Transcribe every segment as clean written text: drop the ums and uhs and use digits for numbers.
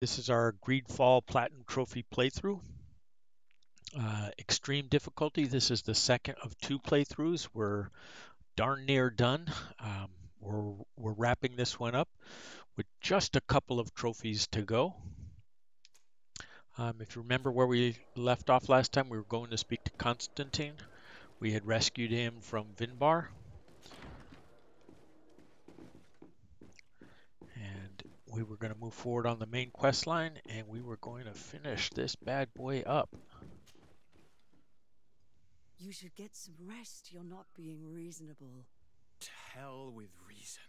This is our GreedFall Platinum Trophy playthrough. Extreme difficulty. This is the second of two playthroughs. We're darn near done. Um, we're wrapping this one up with just a couple of trophies to go. If you remember where we left off last time, we were going to speak to Constantine. We had rescued him from Vinbar. And we were going to move forward on the main quest line, and we were going to finish this bad boy up. You should get some rest. You're not being reasonable. To hell with reason.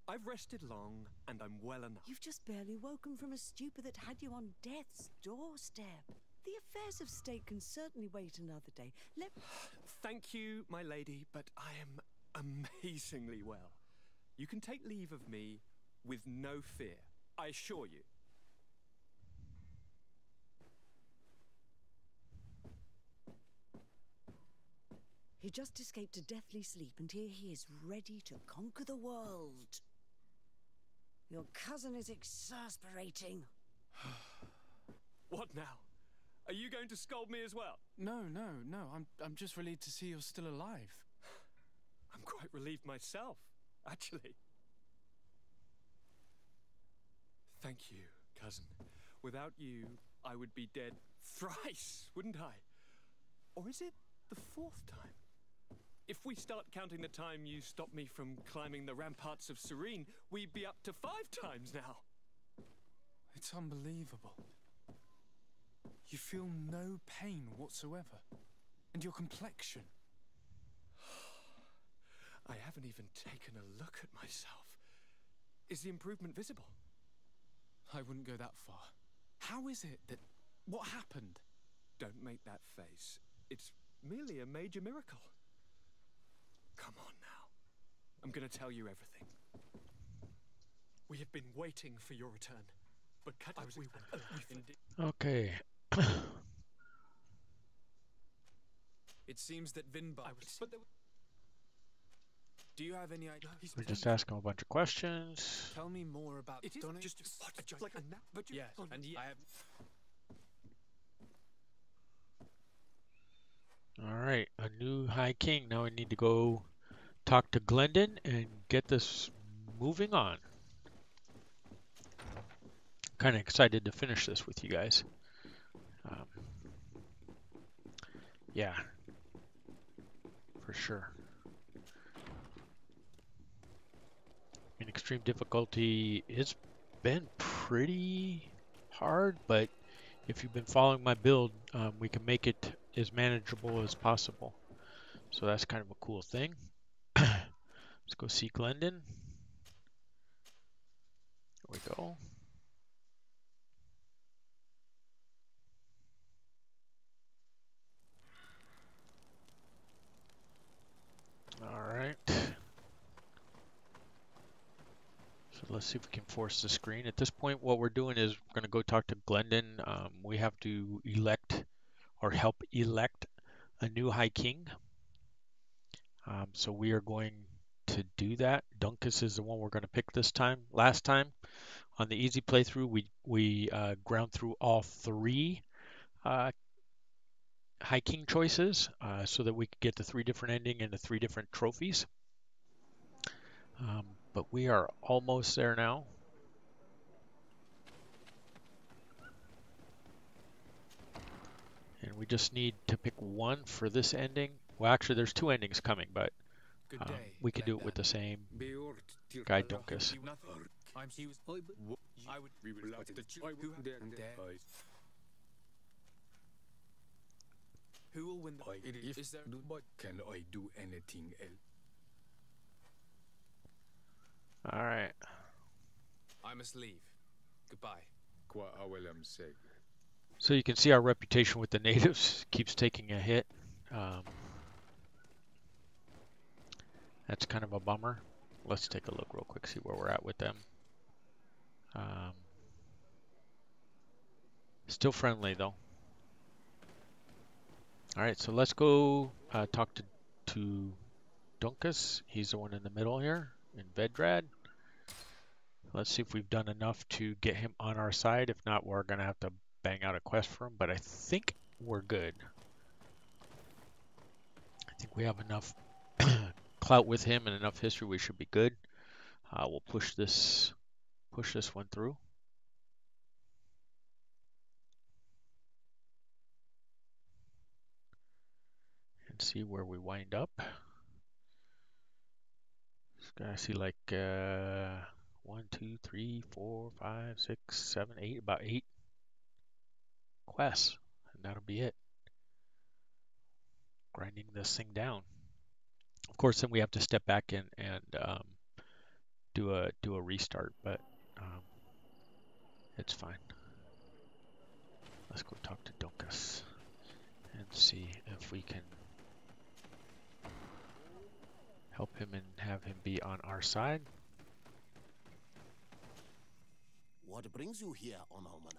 I've rested long, and I'm well enough. You've just barely woken from a stupor that had you on death's doorstep. The affairs of state can certainly wait another day. Thank you, my lady, but I am amazingly well. You can take leave of me with no fear, I assure you. He just escaped a deathly sleep, and here he is, ready to conquer the world. Your cousin is exasperating. What now? Are you going to scold me as well? No. I'm just relieved to see you're still alive. I'm quite relieved myself, actually. Thank you, cousin. Without you, I would be dead thrice, wouldn't I? Or is it the fourth time? If we start counting the time you stopped me from climbing the ramparts of Serene, we'd be up to 5 times now. It's unbelievable. You feel no pain whatsoever. And your complexion. I haven't even taken a look at myself. Is the improvement visible? I wouldn't go that far. How is it that... What happened? Don't make that face. It's merely a major miracle. Come on now. I'm going to tell you everything. We have been waiting for your return. But Okay. It seems that Vinbar... Do you have any idea? We just ask him a bunch of questions. Tell me more about... It is just like a nap. But yes, and I have... All right, a new High King. Now we need to go talk to Glendon and get this moving on. Kind of excited to finish this with you guys. Yeah, for sure. In extreme difficulty, it's been pretty hard, but if you've been following my build, we can make it as manageable as possible. So that's kind of a cool thing. Let's go see Glendon. There we go. All right. So let's see if we can force the screen. At this point, what we're doing is we're going to go talk to Glendon. We have to elect or help elect a new High King. So we are going to do that. Dunkus is the one we're going to pick this time. Last time on the easy playthrough, we ground through all 3 High King choices so that we could get the 3 different ending and the 3 different trophies. But we are almost there now. And we just need to pick one for this ending. Well, actually, there's 2 endings coming, but we can do it with the same guy, Dunkus. Who will win the... Is there... Can I do anything else? All right. I must leave. Goodbye. So you can see our reputation with the natives keeps taking a hit. That's kind of a bummer. Let's take a look real quick, see where we're at with them. Still friendly though. All right, so let's go talk to Dunkus. He's the one in the middle here in Vedrad. Let's see if we've done enough to get him on our side. If not, we're going to have to bang out a quest for him, but I think we're good. I think we have enough clout with him and enough history. We should be good. We'll push this one through. And see where we wind up. I see like 1, 2, 3, 4, 5, 6, 7, 8, about 8 quests, and that'll be it. Grinding this thing down. Of course, then we have to step back in and do a restart, but it's fine. Let's go talk to Dunkus and see if we can help him and have him be on our side. What brings you here, Onalman?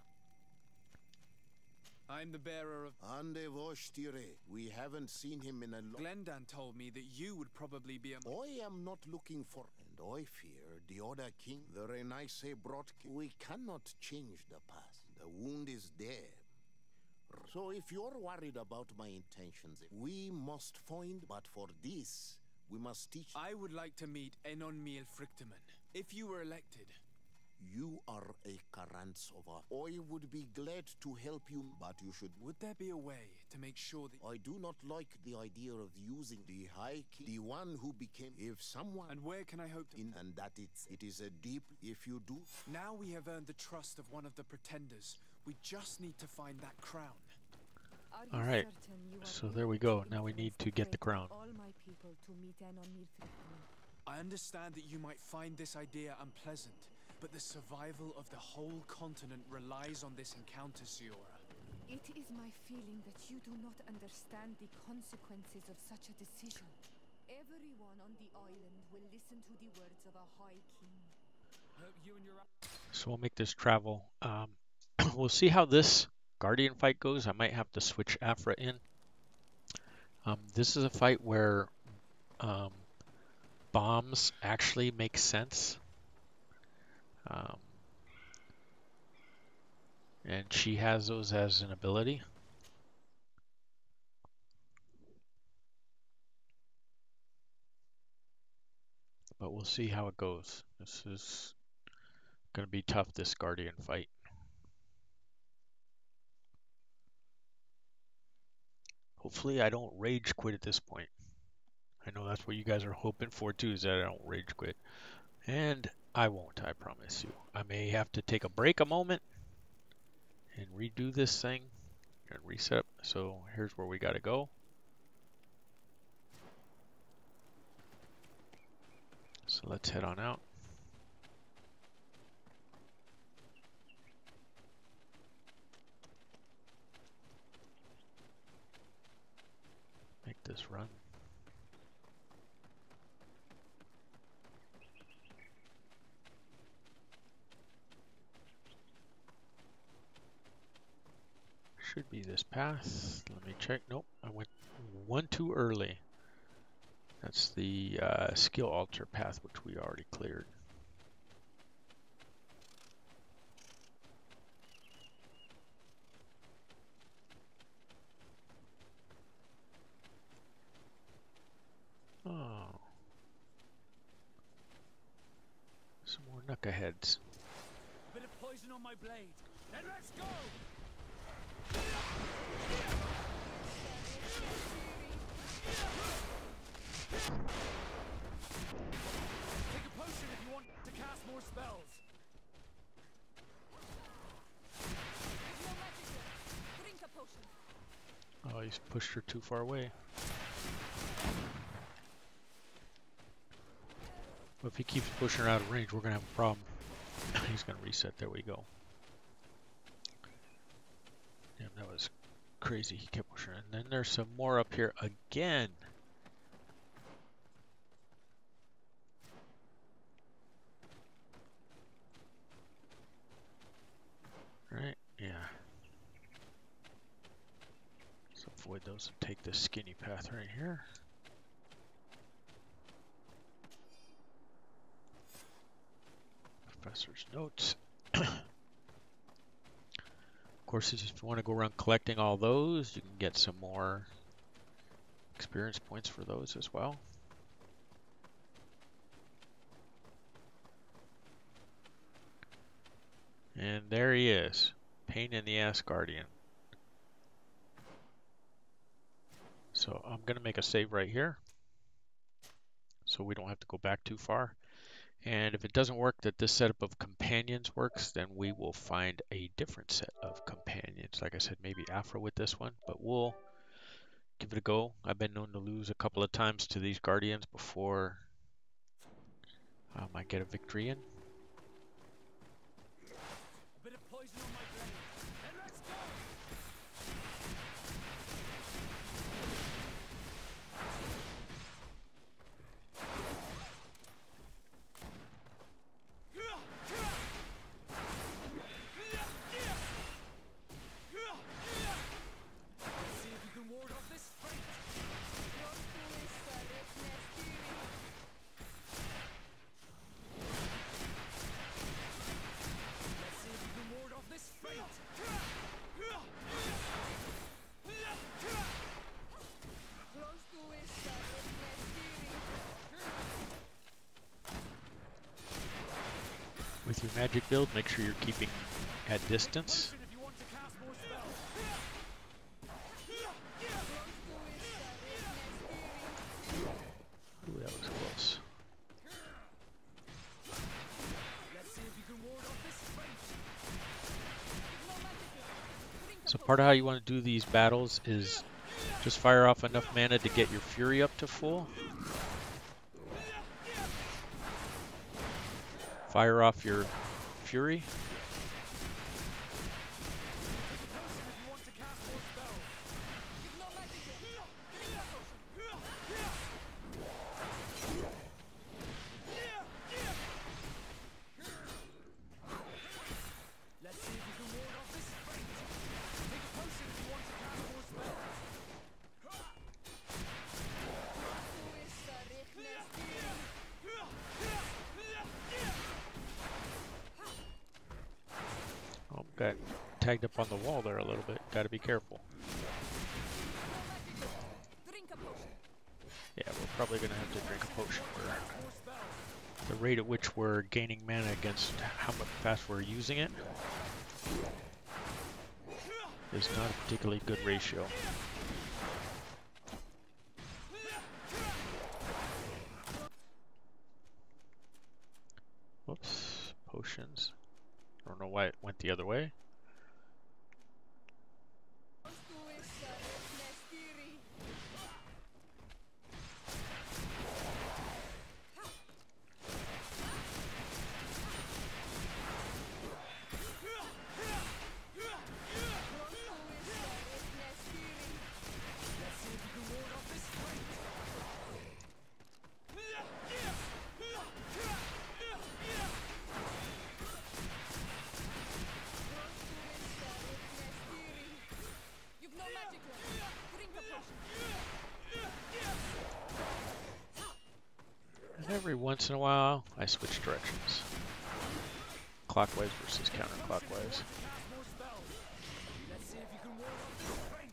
I'm the bearer of... Ande Vostire. We haven't seen him in a long... Glendan told me that you would probably be a... I am not looking for... And I fear the other king, the Renaisse brought... We cannot change the past. The wound is there. So if you're worried about my intentions, we must find... But for this, we must teach... I would like to meet Enonmiel Frichteman, if you were elected. You are a Karantsova. I would be glad to help you, but you should... Would there be a way to make sure that... I do not like the idea of using the High King, the one who became... If someone... And where can I hope to... And that it is a deep... If you do... Now we have earned the trust of one of the pretenders. We just need to find that crown. All right, so there we go. Now we need to get the crown. I understand that you might find this idea unpleasant, but the survival of the whole continent relies on this encounter, Siora. It is my feeling that you do not understand the consequences of such a decision. Everyone on the island will listen to the words of a High King. So we'll make this travel. We'll see how this Guardian fight goes. I might have to switch Afra in. This is a fight where bombs actually make sense. And she has those as an ability. But we'll see how it goes. This is going to be tough, this Guardian fight. Hopefully I don't rage quit at this point. I know that's what you guys are hoping for too, is that I don't rage quit. And I won't, I promise you. I may have to take a break a moment and redo this thing and reset. So here's where we got to go. So let's head on out. Make this run. Should be this path. Let me check. Nope, I went one too early. That's the skill altar path, which we already cleared. Oh. Some more knuckleheads. Bit of poison on my blade. Then let's go! Take a potion if you want to cast more spells. Drink a potion. Oh, he's pushed her too far away. But if he keeps pushing her out of range, we're going to have a problem. He's going to reset. There we go. Damn, that was crazy. He kept pushing her. And then there's some more up here again. Right? Yeah. So avoid those and take this skinny path right here. Professor's notes. Of course, if you want to go around collecting all those, you can get some more experience points for those as well. And there he is, pain in the ass guardian. So I'm going to make a save right here so we don't have to go back too far. And if it doesn't work that this setup of companions works, then we will find a different set of companions. Like I said, maybe Afro with this one, but we'll give it a go. I've been known to lose a couple of times to these guardians before I get a victory in. A bit of poison on my blade, and let's go! Let's see if you can ward off this fate. Let's see if you can ward off this fate. With your magic build, make sure you're keeping at distance. If you want to cast more spells. Ooh, that was close. Let's see if you can ward off this fate. So part of how you want to do these battles is just fire off enough mana to get your fury up to full. Fire off your fury. Let's see if you can ward off this fate. Take a potion if you want to cast more spells. Oh, got tagged up on the wall there a little bit. Got to be careful. Yeah, we're probably going to have to drink a potion. The rate at which we're gaining mana against how much fast we're using it is not a particularly good ratio. Whoops, potions. I don't know why it went the other way. And every once in a while, I switch directions. Clockwise versus counterclockwise. Let's see if you can ward off this fate.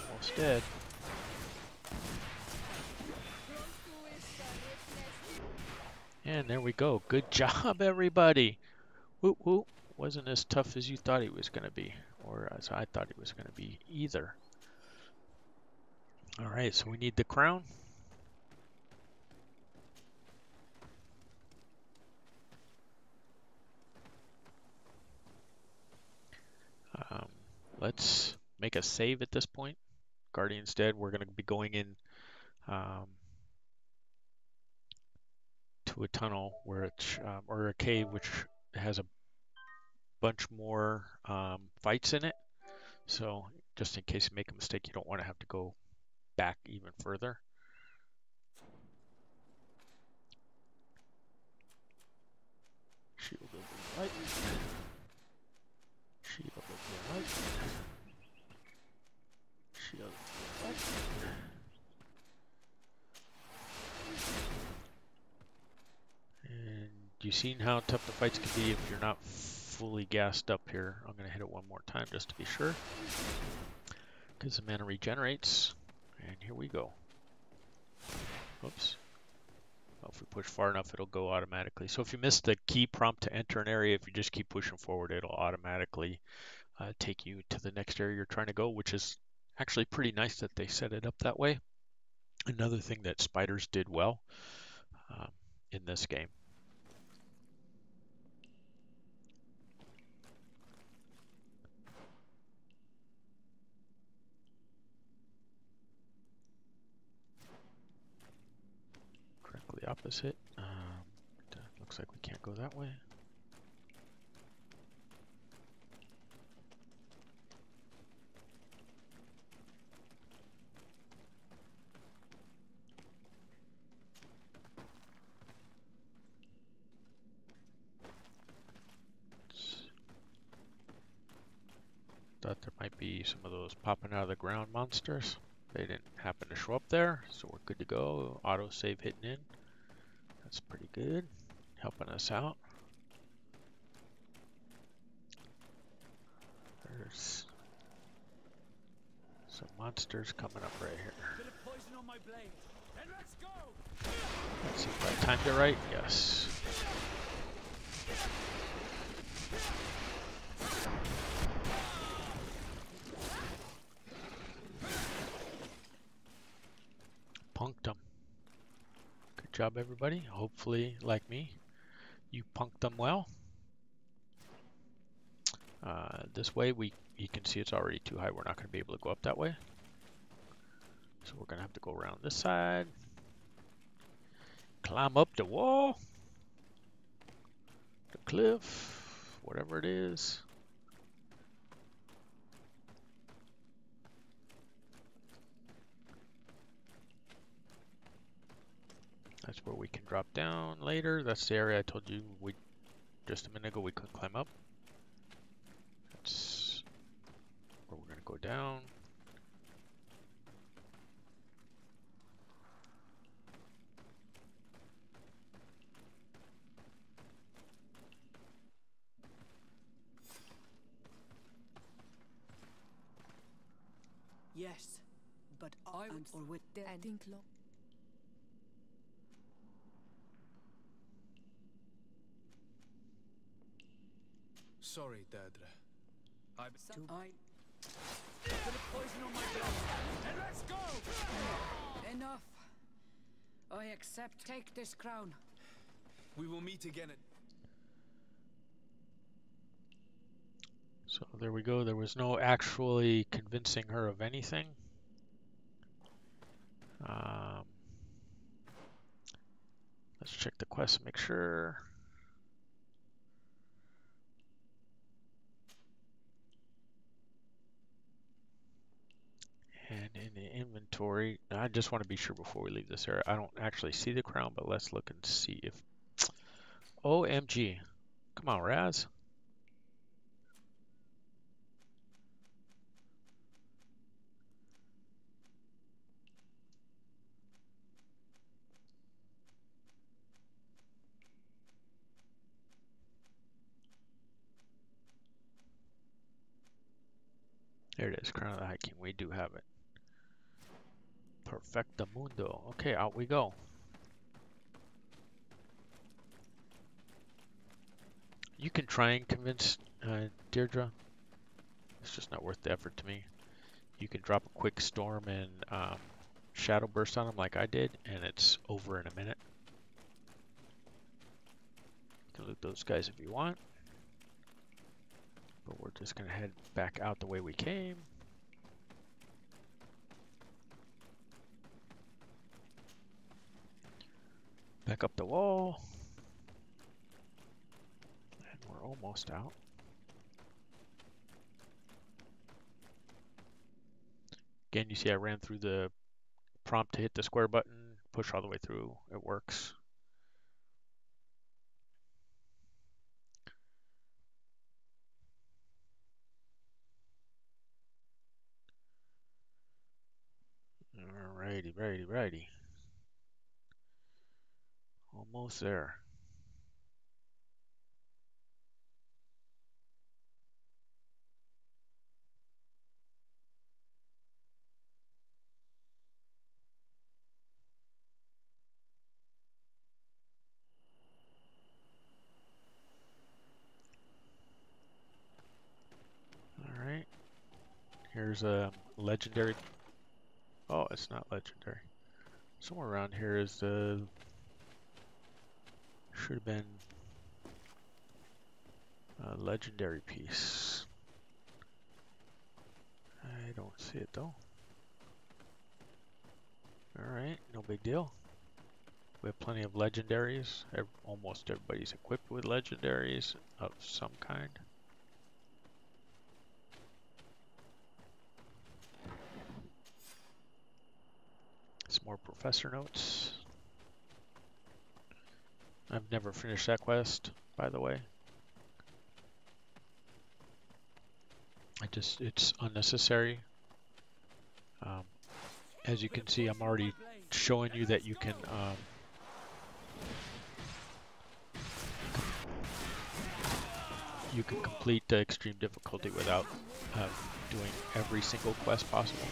Almost dead. And there we go. Good job, everybody. Whoop whoop. Wasn't as tough as you thought he was going to be, or as I thought he was going to be either. All right, so we need the crown. Let's make a save at this point. Guardian's dead. We're going to be going in to a tunnel where it's, or a cave which has a bunch more fights in it. So just in case you make a mistake, you don't want to have to go back even further. Shield of light. Shield of the Enlightened. Shield of the Enlightened. And you've seen how tough the fights can be if you're not fully gassed up here. I'm going to hit it one more time just to be sure. Because the mana regenerates. And here we go. Oops. Well, if we push far enough, it'll go automatically. So if you miss the key prompt to enter an area, if you just keep pushing forward, it'll automatically take you to the next area you're trying to go, which is actually pretty nice that they set it up that way. Another thing that spiders did well in this game. Directly opposite. Looks like we can't go that way. Thought there might be some of those popping out of the ground monsters. They didn't happen to show up there, so we're good to go. Auto save hitting in. That's pretty good. Helping us out. There's some monsters coming up right here. Bit of poison on my blade. And let's go! Let's see if I timed it right. Yes. Punked them. Good job, everybody. Hopefully, like me, you punked them well. This way, you can see it's already too high. We're not going to be able to go up that way. So we're going to have to go around this side. Climb up the wall. The cliff. Whatever it is. That's where we can drop down later. That's the area I told you just a minute ago we couldn't climb up. That's where we're going to go down. Yes, but I or with The think long. Sorry, Deirdre. I Bit of poison on my blade. And let's go! enough. I accept. Take this crown. We will meet again at... So there we go. There was no actually convincing her of anything. Let's check the quest, make sure. And in the inventory, I just want to be sure before we leave this area. I don't actually see the crown, but let's look and see if... OMG. Come on, Raz. There it is, Crown of the High King. We do have it. Perfectamundo. Okay, out we go. You can try and convince Deirdre. It's just not worth the effort to me. You can drop a quick storm and shadow burst on them like I did, and it's over in a minute. You can loot those guys if you want. But we're just going to head back out the way we came. Back up the wall. And we're almost out. Again, you see I ran through the prompt to hit the square button, push all the way through. It works. righty. Almost there. All right. Here's a legendary. Oh, it's not legendary. Somewhere around here is the. Should have been a legendary piece. I don't see it though. Alright, no big deal. We have plenty of legendaries. Almost everybody's equipped with legendaries of some kind. Some more professor notes. I've never finished that quest, by the way. It's unnecessary. As you can see, I'm already showing you that you can complete the extreme difficulty without doing every single quest possible.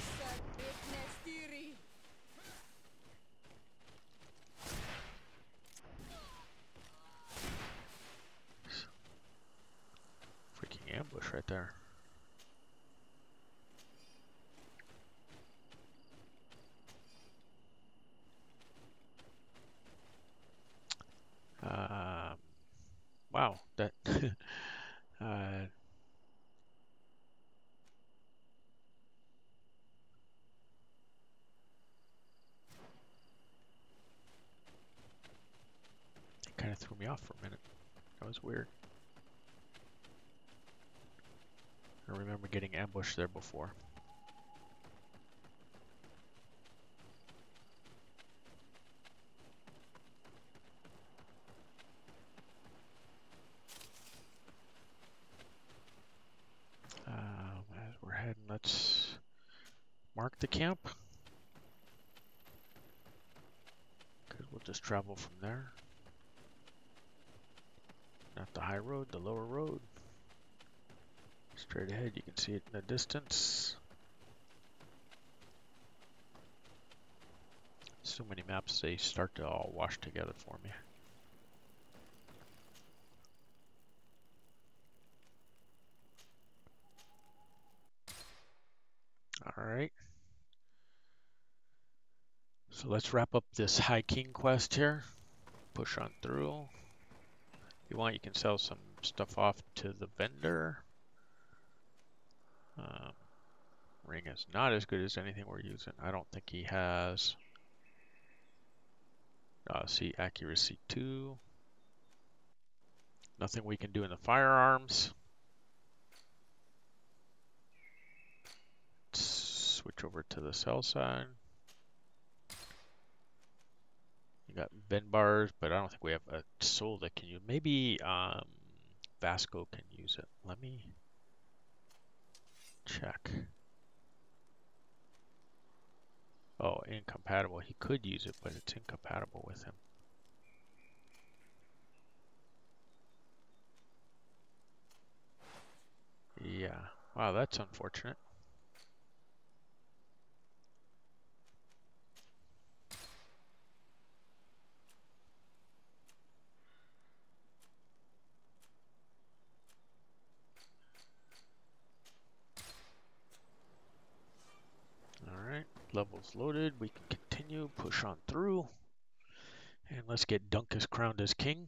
Freaking ambush right there. Wow, that it kind of threw me off for a minute. That was weird. I remember getting ambushed there before. As we're heading, let's mark the camp. Because we'll just travel from there. Not the high road, the lower road. Straight ahead, you can see it in the distance. So many maps, they start to all wash together for me. Alright. So let's wrap up this High King quest here. Push on through. If you want, you can sell some stuff off to the vendor. Ring is not as good as anything we're using. I don't think he has. See, accuracy 2. Nothing we can do in the firearms. Let's switch over to the sell side. You got bend bars, but I don't think we have a soul that can use. Maybe Vasco can use it. Let me check. Oh, incompatible. He could use it, but it's incompatible with him. Yeah. Wow, that's unfortunate. Alright, levels loaded. We can continue, push on through. And let's get Dunkus crowned as king.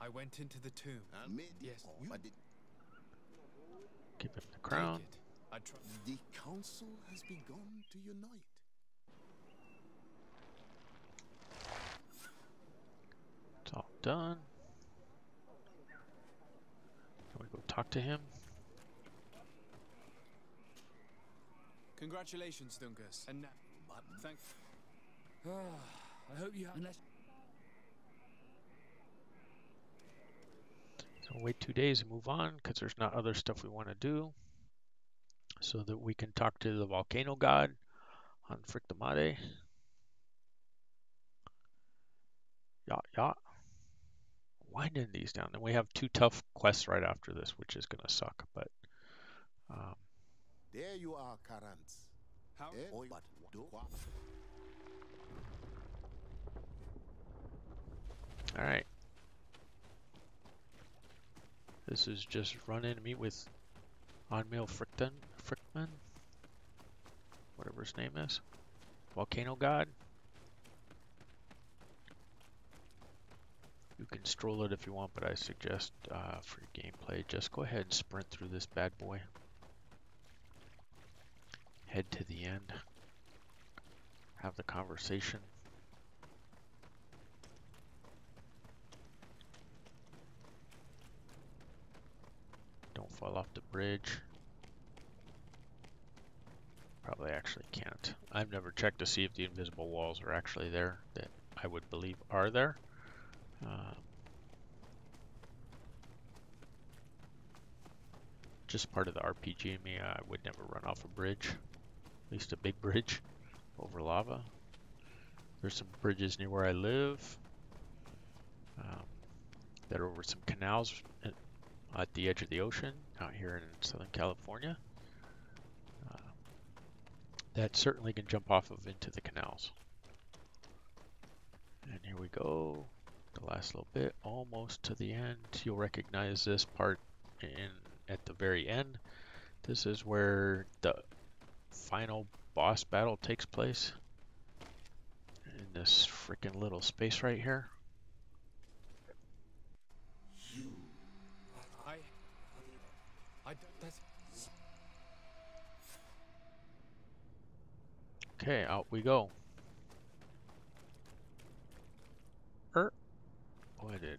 I went into the tomb. Yes. Give him the crown. Take it. The council has begun to unite. It's all done. Can we go talk to him? Congratulations, Dunkus. And now, thank. I hope you have. Unless. So wait 2 days and move on because there's not other stuff we want to do, so that we can talk to the volcano god on Frictamare. Yeah. Winding these down. Then we have 2 tough quests right after this, which is gonna suck. But There you are, Karants. How? But do all right. This is just run in to meet with Onmil Frickman, whatever his name is, volcano god. You can stroll it if you want, but I suggest for your gameplay, just go ahead and sprint through this bad boy. Head to the end. Have the conversation. Don't fall off the bridge. Probably actually can't. I've never checked to see if the invisible walls are actually there, that I would believe are there. Just part of the RPG in me, I would never run off a bridge. At least a big bridge over lava. There's some bridges near where I live that are over some canals at the edge of the ocean out here in Southern California. That certainly can jump off of into the canals. And here we go. The last little bit, almost to the end. You'll recognize this part at the very end. This is where the final boss battle takes place. In this freaking little space right here. That's. Okay, out we go. What did?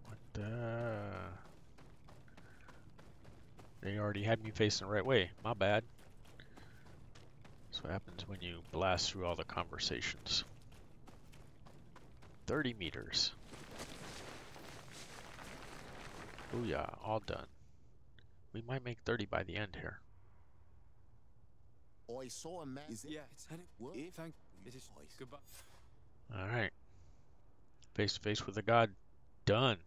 What the? They already had me facing the right way. My bad. That's what happens when you blast through all the conversations. 30 meters. Booyah, all done. We might make 30 by the end here. I saw a man. Yeah, it's thank. It is goodbye. All right. Face to face with the god. Done.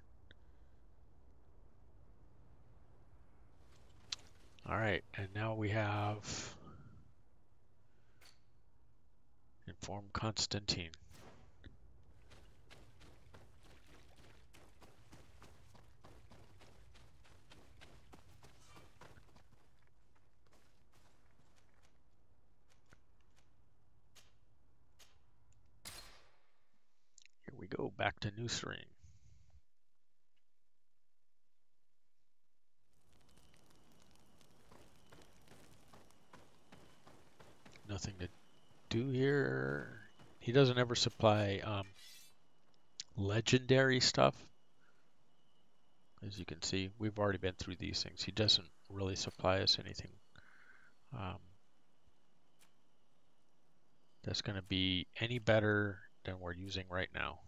All right, and now we have inform Constantine. Here we go, back to New Serene. Nothing to do here. He doesn't ever supply legendary stuff. As you can see, we've already been through these things. He doesn't really supply us anything that's going to be any better than we're using right now.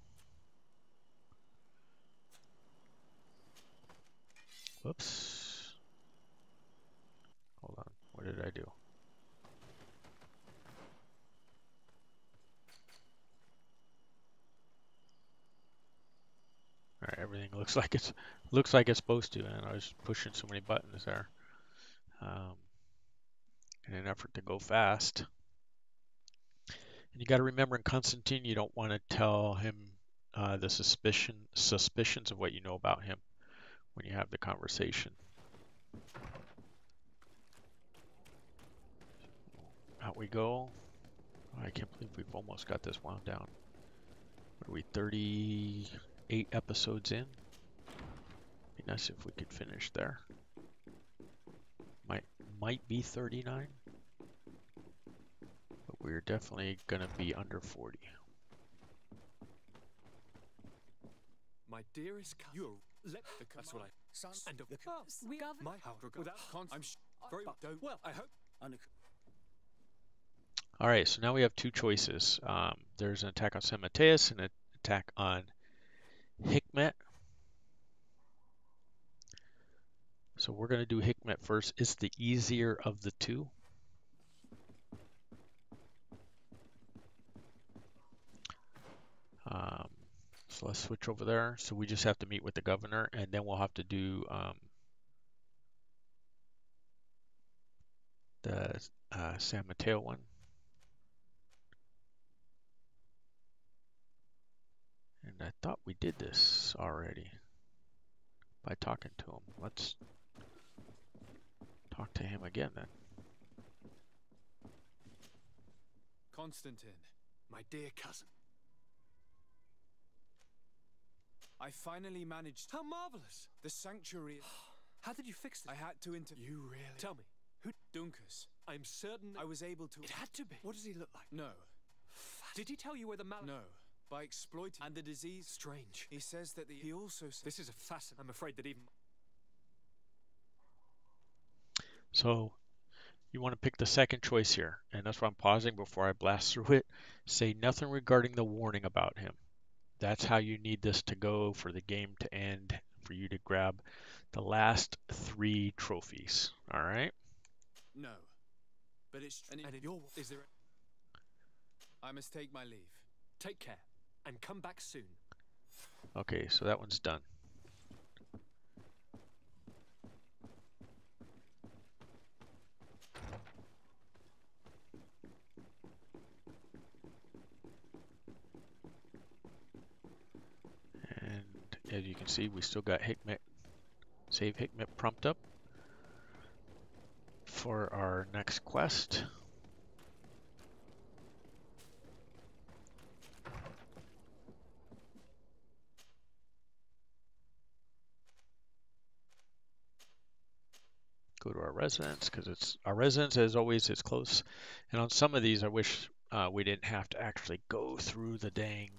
Whoops. Hold on. What did I do? All right, everything looks like it's supposed to, and I was pushing so many buttons there in an effort to go fast. And you got to remember, in Constantine, you don't want to tell him the suspicions of what you know about him when you have the conversation. Out we go. Oh, I can't believe we've almost got this wound down. What are we, 38 episodes in? Be nice if we could finish there. Might be 39, but we're definitely gonna be under 40. My dearest cousin, you let the that's what I son and of We govern. my house without I'm very don't well. I hope. All right, so now we have two choices. There's an attack on San Mateus and an attack on Hikmet. So we're going to do Hikmet first. It's the easier of the two. So let's switch over there. So we just have to meet with the governor, and then we'll have to do the San Mateo one. And I thought we did this already by talking to him. Let's talk to him again then. Constantine, My dear cousin. I finally managed. How marvelous! The sanctuary. How did you fix this? I had to You really? Tell me. Who? Dunkus. I'm certain I was able to. it had to be. What does he look like? No, Did he tell you where the malady? no. By exploiting and the disease. Strange. He says that he also says. This is a fascinating. I'm afraid that even. So you want to pick the second choice here, and that's why I'm pausing before I blast through it. Say nothing regarding the warning about him. That's how you need this to go for the game to end, for you to grab the last 3 trophies. All right? No, but it's. And in your. Is there? I must take my leave. Take care, and come back soon. Okay, so that one's done. And as you can see, we still got Hikmet, save Hikmet prompt up for our next quest. Go to our residence, because it's our residence as always is close. And on some of these, I wish we didn't have to actually go through the dang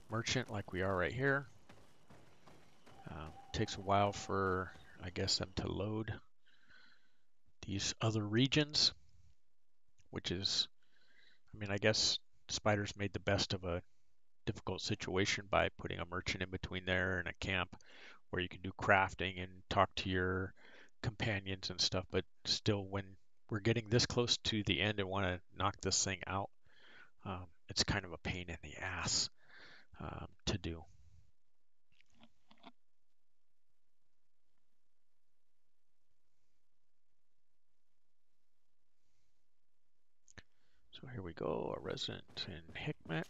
merchant like we are right here. Takes a while for, I guess, them to load these other regions, which is, I mean, I guess Spiders made the best of a difficult situation by putting a merchant in between there and a camp where you can do crafting and talk to your companions and stuff. But still, when we're getting this close to the end and want to knock this thing out, it's kind of a pain in the ass to do. So here we go, a resident in Hikmet.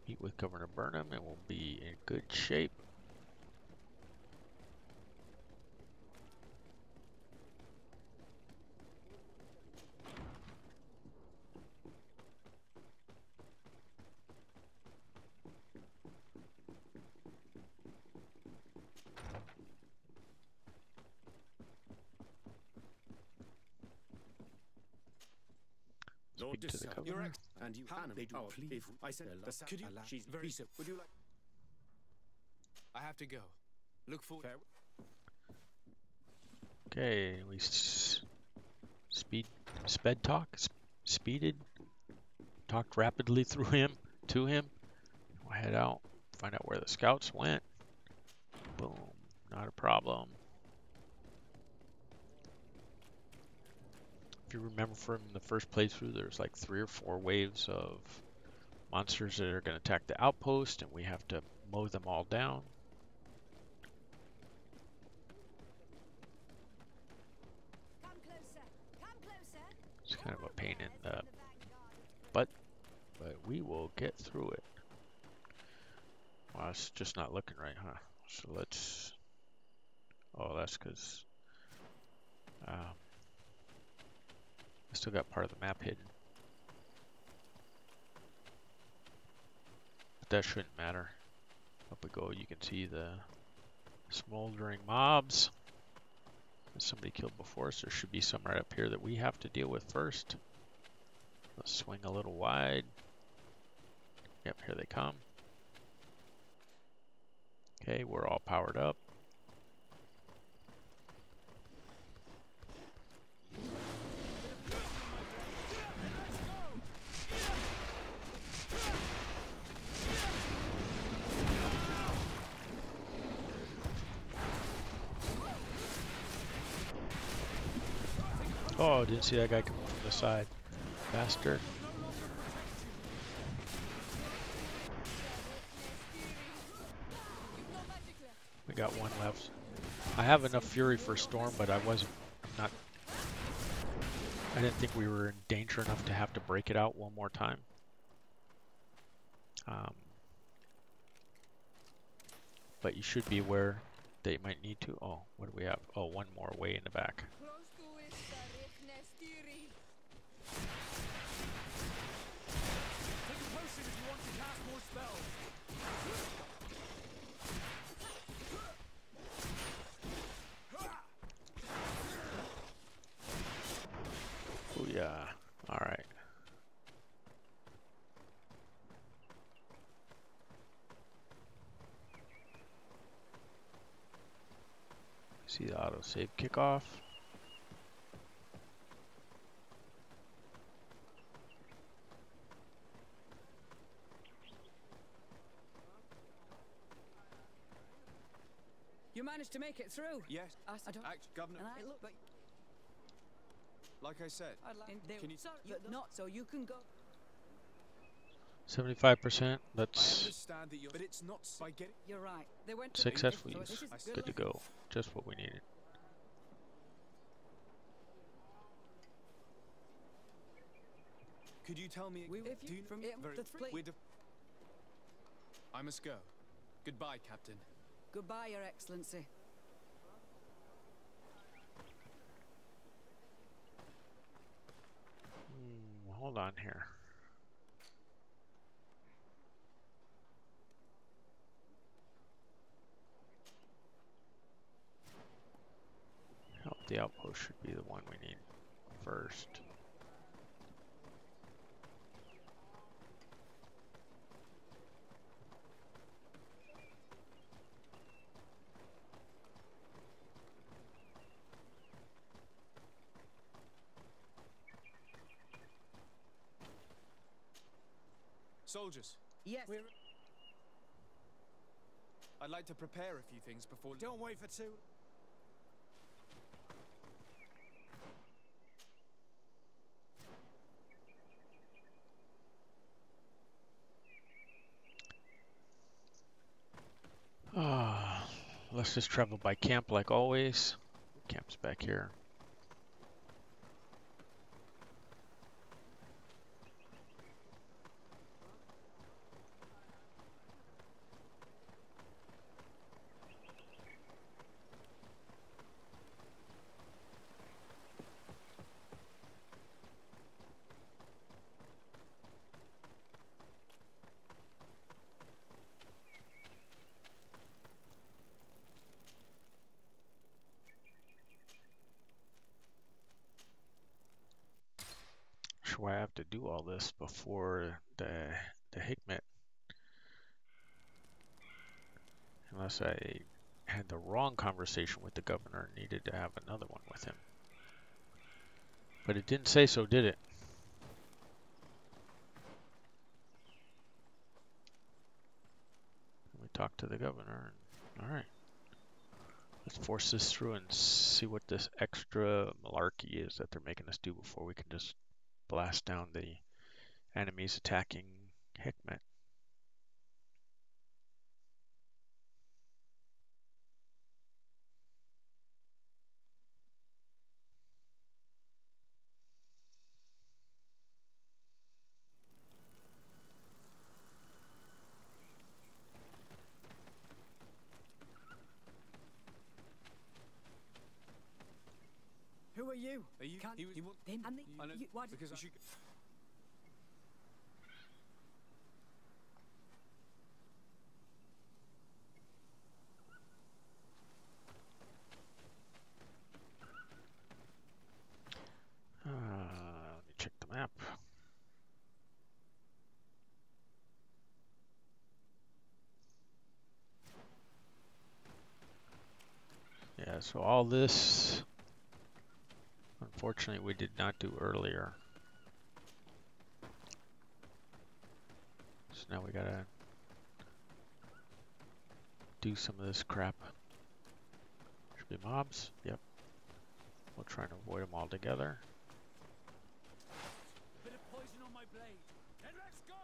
Meet with Governor Burnham and we'll be in good shape. Speak to the governor. And you can they do please. I said Could you? she's very Would you like? I have to go. Look forward. Okay, we speeded, talked rapidly through him, to him. We'll head out, find out where the scouts went. Boom, not a problem. If you remember from the first playthrough, there's like 3 or 4 waves of monsters that are going to attack the outpost, and we have to mow them all down. Come closer. Come closer. It's kind of a pain in the butt, but we will get through it. Well, it's just not looking right, huh? So let's... Oh, that's because... I still got part of the map hidden. But that shouldn't matter. Up we go, you can see the smoldering mobs that somebody killed before us. There should be some right up here that we have to deal with first. Let's swing a little wide. Yep, here they come. Okay, we're all powered up. Oh, didn't see that guy coming from the side. Bastard. We got one left. I have enough fury for storm, but I'm not. I didn't think we were in danger enough to have to break it out one more time. But you should be aware that you might need to. Oh, what do we have? Oh, one more way in the back. Oh yeah. All right. See the autosave kickoff. You managed to make it through. Yes. I don't. Governor. And but Like I said, can you not so you can go. 75%. I That's understand that you're, but it's not by getting. You're right. They went to successful so use. this is Good to go. Just what we needed. Could you tell me? If do you, you from very, the three. I must go. Goodbye, Captain. Goodbye, Your Excellency. Hold on here. Help the outpost should be the one we need first. Soldiers. Yes. I'd like to prepare a few things before. Don't wait for too. Let's just travel by camp like always. Camp's back here. Sure, I have to do all this before the Hikmet, unless I had the wrong conversation with the governor and needed to have another one with him. But it didn't say so, did it? We talked to the governor. And, all right, let's force this through and see what this extra malarkey is that they're making us do before we can just blast down the enemies attacking Hikmet. Who are you? Are you? Can't He was. them and the, I know, you, why did because you should. Let me check the map. Yeah, so all this, unfortunately, we did not do earlier. So now we gotta do some of this crap. Should be mobs. Yep. We'll try and avoid them all together. Bit of poison on my blade. And let's go!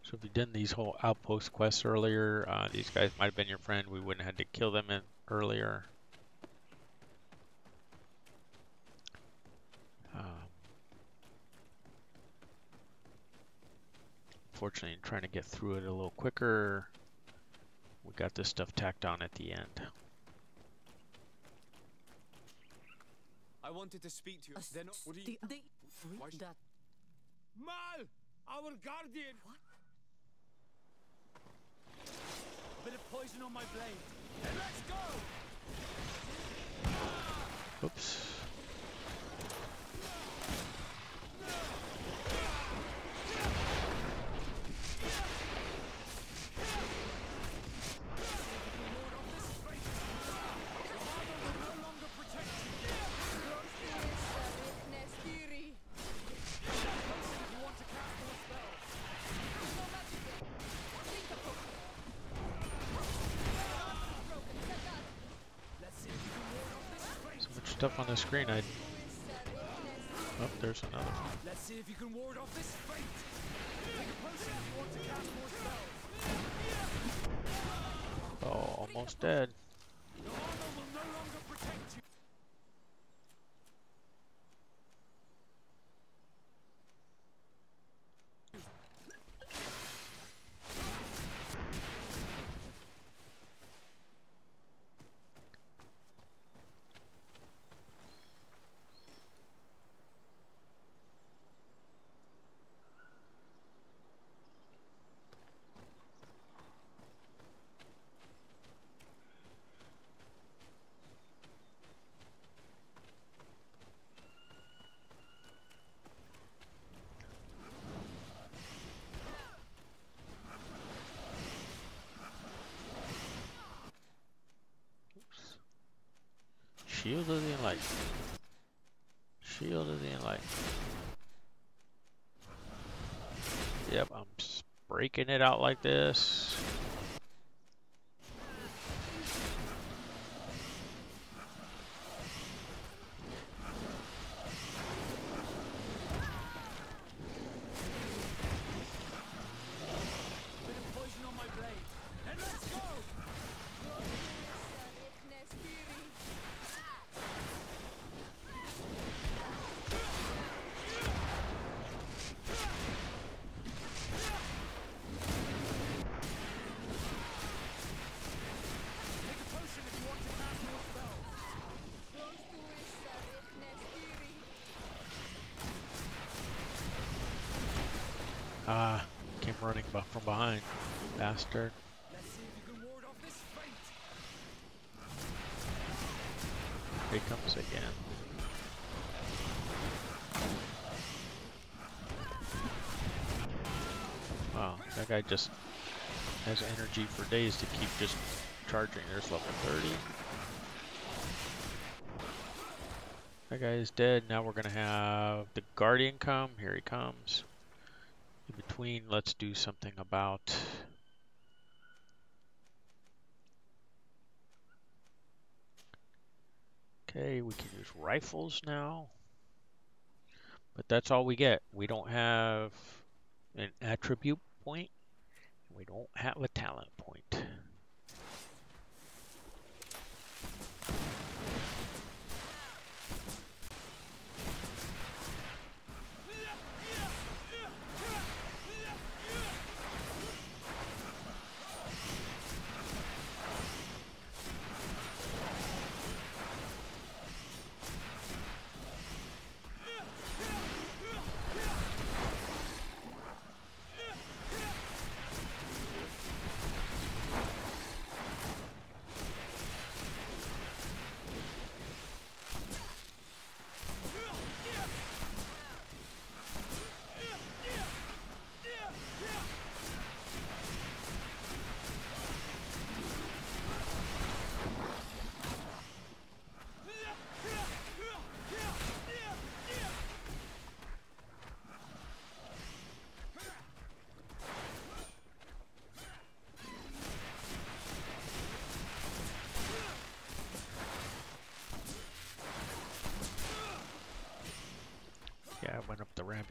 So if you've done these whole outpost quests earlier, these guys might have been your friend. We wouldn't have had to kill them earlier. Fortunately, trying to get through it a little quicker, we got this stuff tacked on at the end. I wanted to speak to you. They're not. What do you? Why should... that. Mal! Our guardian! What? Bit of poison on my blade. And let's go! Oops. Stuff on the screen. Oh, there's another one. Let's see if you can ward off this fate. Take a potion if you want to cast more spells. Oh, almost dead. Your armor will no longer protect you. Shield of the Enlightened. Shield of the Enlightened. Yep, I'm breaking it out like this. Bit of poison on my blade. And let's go! Ah, came running from behind. Bastard. Let's see if you can ward off this fate. Here he comes again. Wow, that guy just has energy for days to keep just charging. There's level 30. That guy is dead. Now we're gonna have the Guardian come. Here he comes. In between, let's do something about okay, we can use rifles now. But that's all we get. We don't have an attribute point. We don't have a talent point.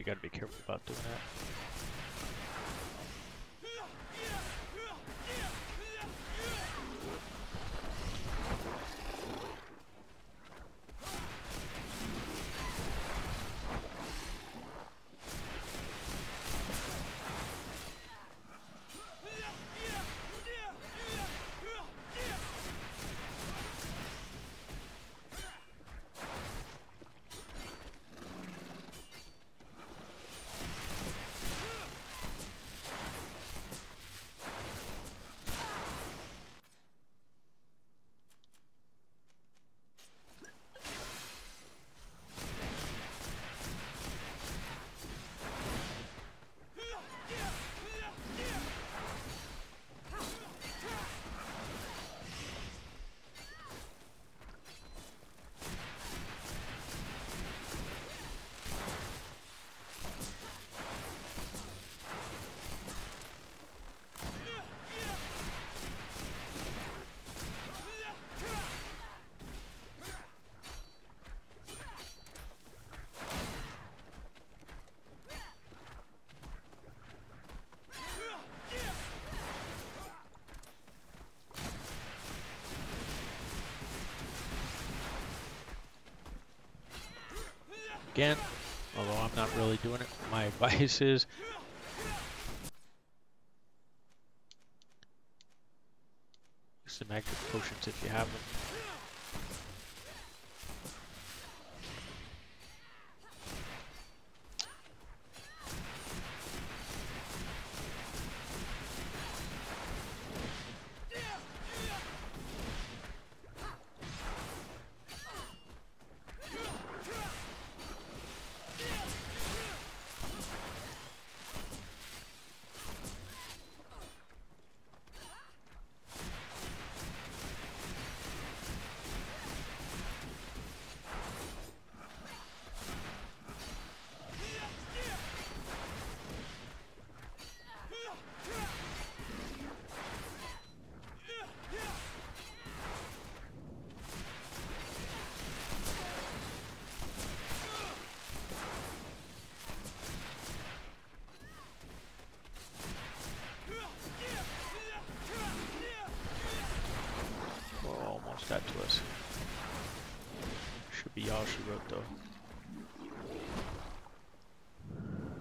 you got to be careful about doing that. Again, although I'm not really doing it, my advice is use the magic potions if you have them. Got to us. Should be all she wrote though.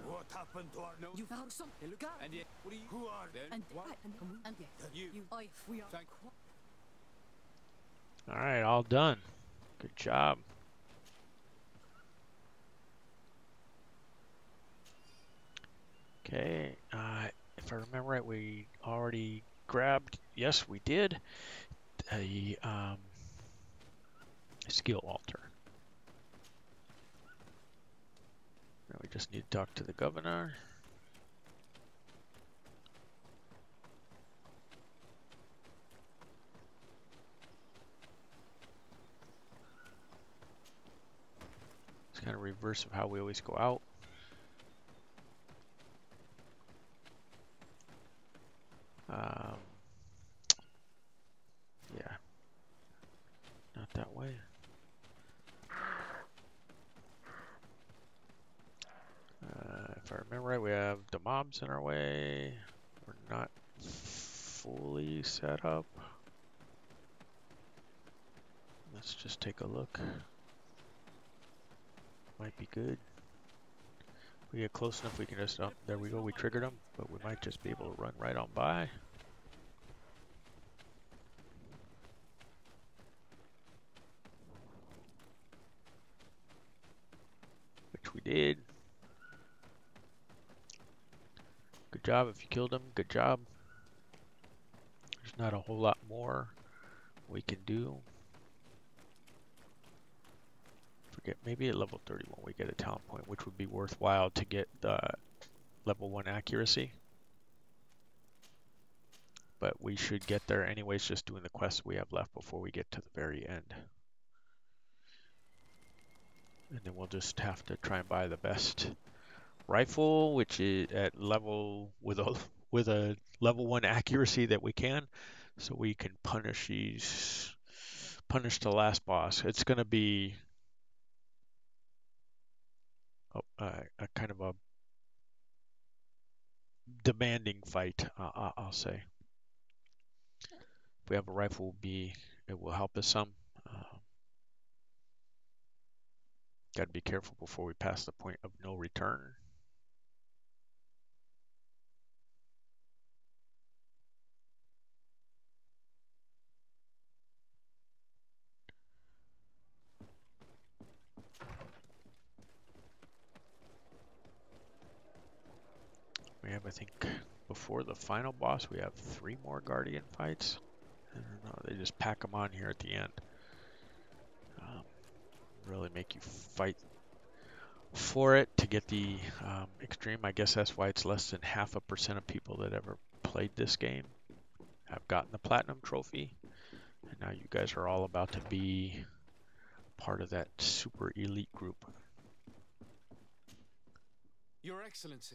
What happened to our nose? You found some. Look out. And yet, what are you? Who are they? And what? and You. we are. Thank All right, all done. Good job. Okay, if I remember right, we already grabbed. Yes, we did. A skill altar. Now we just need to talk to the governor. It's kind of reverse of how we always go out. Yeah, not that way. If I remember right, we have the mobs in our way. We're not fully set up. Let's just take a look. Might be good. We get close enough, we can just, oh, there we go, we triggered them, but we might just be able to run right on by. Which we did. Good job if you killed them, good job. There's not a whole lot more we can do. Forget, maybe at level 31 we get a talent point, which would be worthwhile to get the level 1 accuracy. But we should get there anyways, just doing the quests we have left before we get to the very end. And then we'll just have to try and buy the best rifle, which is at level with a level 1 accuracy that we can, so we can punish the last boss. It's going to be a kind of a demanding fight, I'll say. If we have a rifle, it will help us some. Got to be careful before we pass the point of no return. We have, I think, before the final boss, we have 3 more Guardian fights. I don't know, they just pack them on here at the end. Really make you fight for it to get the extreme. I guess that's why it's less than 0.5% of people that ever played this game have gotten the Platinum Trophy. And now you guys are all about to be part of that super elite group. Your Excellency,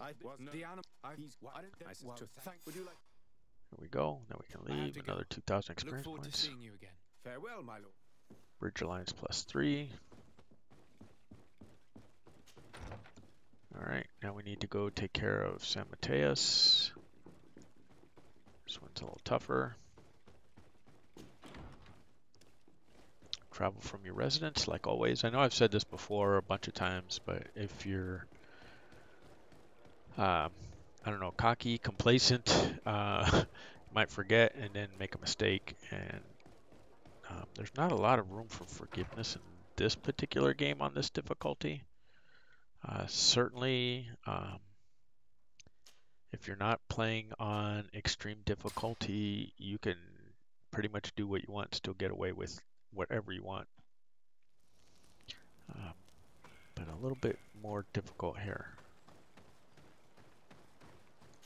the animal. Would you like? Here we go. Now we can leave. Another 2,000 experience Look forward points. to seeing you again. Farewell, my lord. Bridge Alliance +3. Alright, now we need to go take care of San Mateus. This one's a little tougher. Travel from your residence, like always. I know I've said this before a bunch of times, but if you're, I don't know, cocky, complacent, you might forget and then make a mistake. And there's not a lot of room for forgiveness in this particular game on this difficulty. Certainly, if you're not playing on extreme difficulty, you can pretty much do what you want and still get away with whatever you want. But a little bit more difficult here.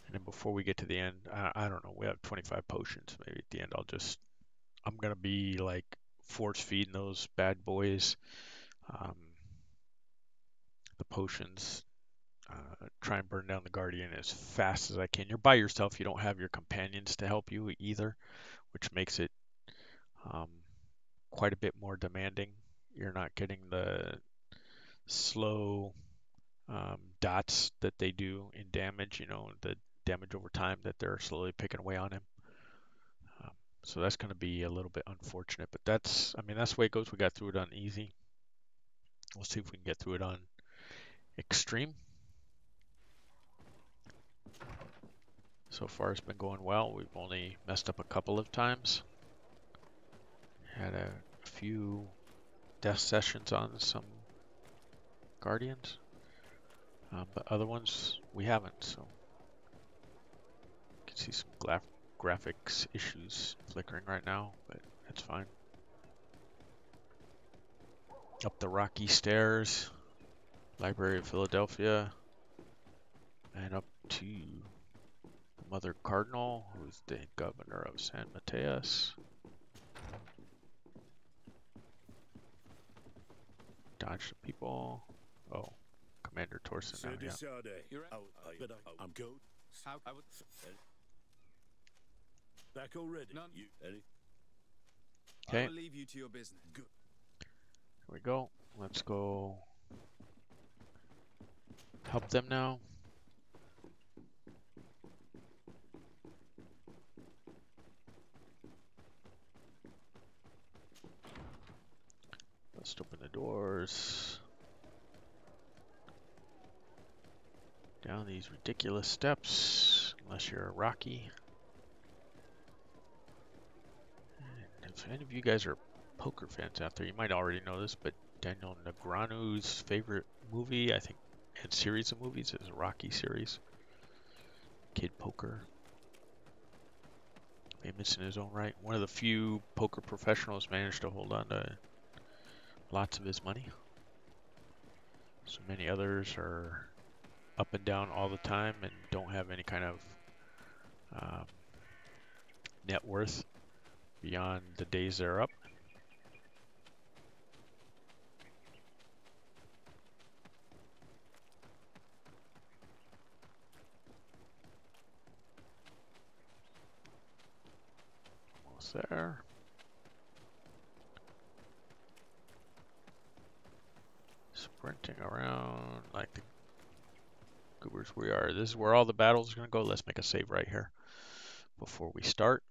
And then before we get to the end, I don't know, we have 25 potions. Maybe at the end I'm going to be like force feeding those bad boys the potions. Try and burn down the Guardian as fast as I can. You're by yourself. You don't have your companions to help you either, which makes it quite a bit more demanding. You're not getting the slow dots that they do in damage, you know, the damage over time that they're slowly picking away on him. So that's going to be a little bit unfortunate, but that's the way it goes. We got through it on easy. We'll see if we can get through it on extreme. So far it's been going well. We've only messed up a couple of times. Had a few death sessions on some Guardians, but other ones we haven't. So you can see some graphics issues flickering right now, but that's fine. Up the rocky stairs, Library of Philadelphia, and up to the Mother Cardinal, who's the governor of San Mateus. Dodge the people. Oh, Commander Torsen now, yeah. I'm good. I would. Back already. None. You, Eddie? Okay. I will leave you to your business. Good. Here we go. Let's go help them now. Let's open the doors. Down these ridiculous steps, unless you're a Rocky. And if any of you guys are poker fans out there, you might already know this, but Daniel Negreanu's favorite movie, I think, and series of movies is a Rocky series. Kid Poker. Famous in his own right. One of the few poker professionals managed to hold on to lots of his money. So many others are up and down all the time and don't have any kind of net worth beyond the days they're up. Almost there. sprinting around like the goobers we are. This is where all the battles are going to go. Let's make a save right here before we start.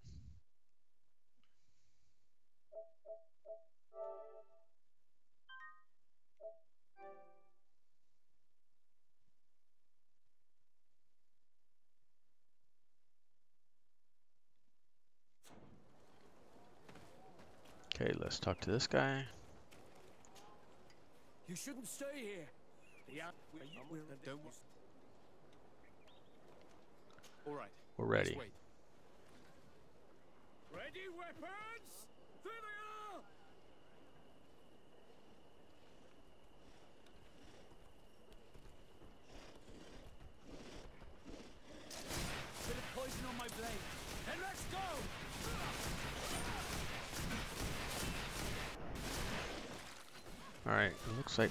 Okay, let's talk to this guy. You shouldn't stay here. Don't. All right. We're ready. Let's wait. Ready, weapons? There they are! Bit of poison on my blade. Then let's go! Alright, it looks like...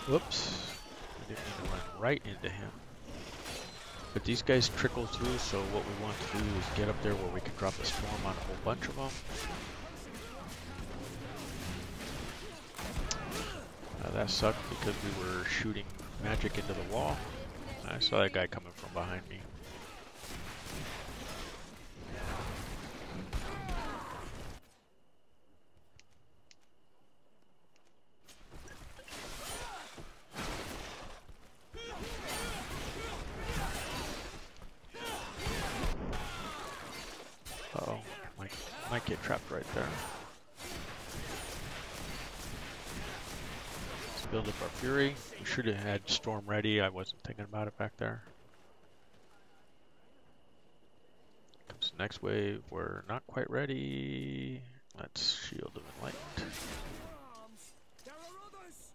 Whoops. I didn't mean to run right into him. But these guys trickle through, so what we want to do is get up there where we can drop a storm on a whole bunch of them. That sucked because we were shooting magic into the wall. I saw that guy coming from behind me. Uh-oh, might get trapped right there. Let's build up our fury. We should have had storm ready. I wasn't thinking about it back there. Comes the next wave. We're not quite ready. Let's Shield of Enlightenment. There are others.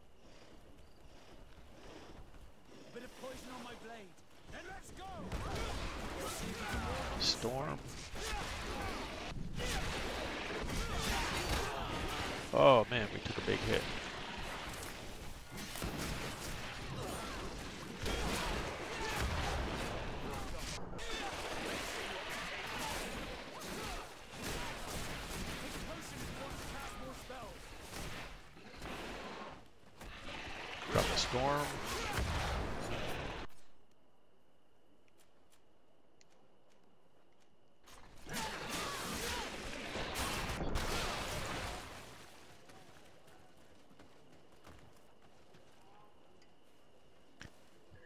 Bit of poison on my blade. Then let's go! Storm. Oh man, we took a big hit. Drop the storm.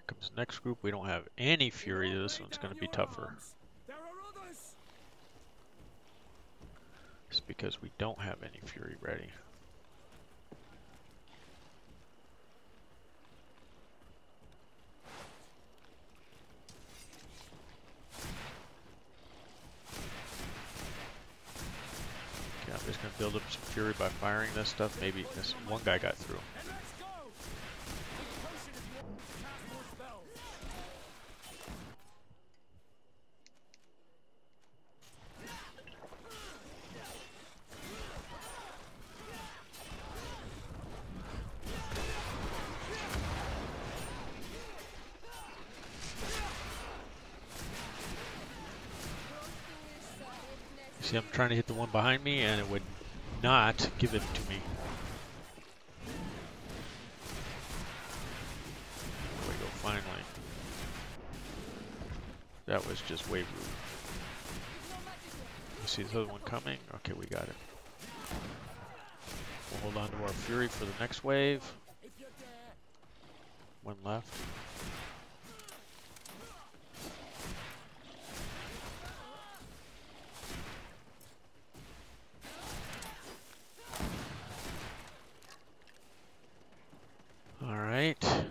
Comes the next group. We don't have any fury. This one's going to be tougher. There are others. It's because we don't have any fury ready. Okay, I'm just going to build up some fury by firing this stuff. Maybe this one guy got through. And let's go! Take potion if you want to cast more spells. See, I'm trying to hit the one behind me, and it would not give it to me. There we go, finally. That was just way rude. You see this other one coming? Okay, we got it. We'll hold on to our fury for the next wave. One left. All right. There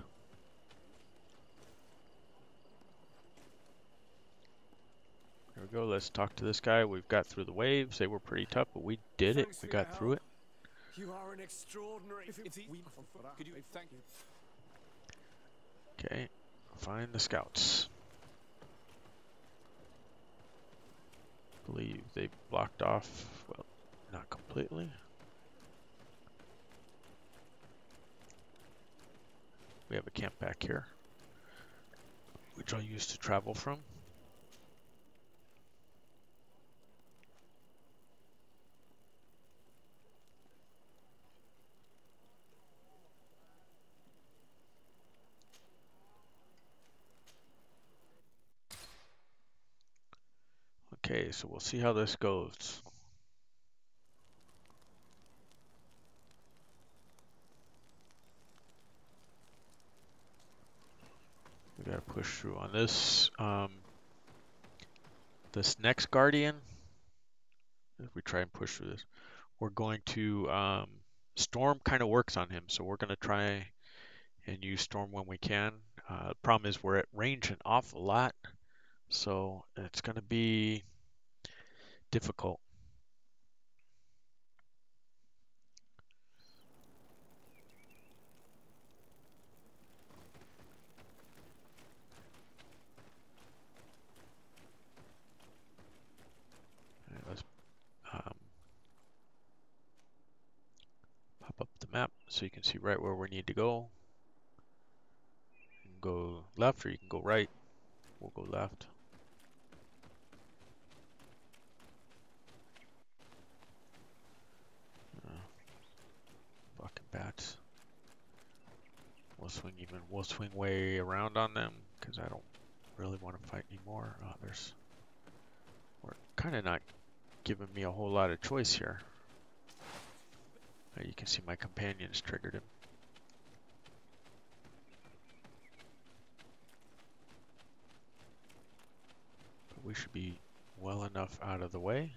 we go. Let's talk to this guy. We've got through the waves. They were pretty tough, but we did it. We got through it. You are an extraordinary... Could you thank you? Okay. Find the scouts. I believe they blocked off, well, not completely. We have a camp back here, which I'll use to travel from. Okay, so we'll see how this goes. We gotta push through on this. This next Guardian, if we try and push through this, we're going to Storm kind of works on him, so we're gonna try and use Storm when we can. The problem is we're at range an awful lot, so it's gonna be difficult. Alright, let's um, pop up the map so you can see right where we need to go. You can go left or you can go right. We'll go left. Fucking bats. We'll swing way around on them because I don't really want to fight anymore. We're kind of not giving me a whole lot of choice here. You can see my companions triggered him. But we should be well enough out of the way.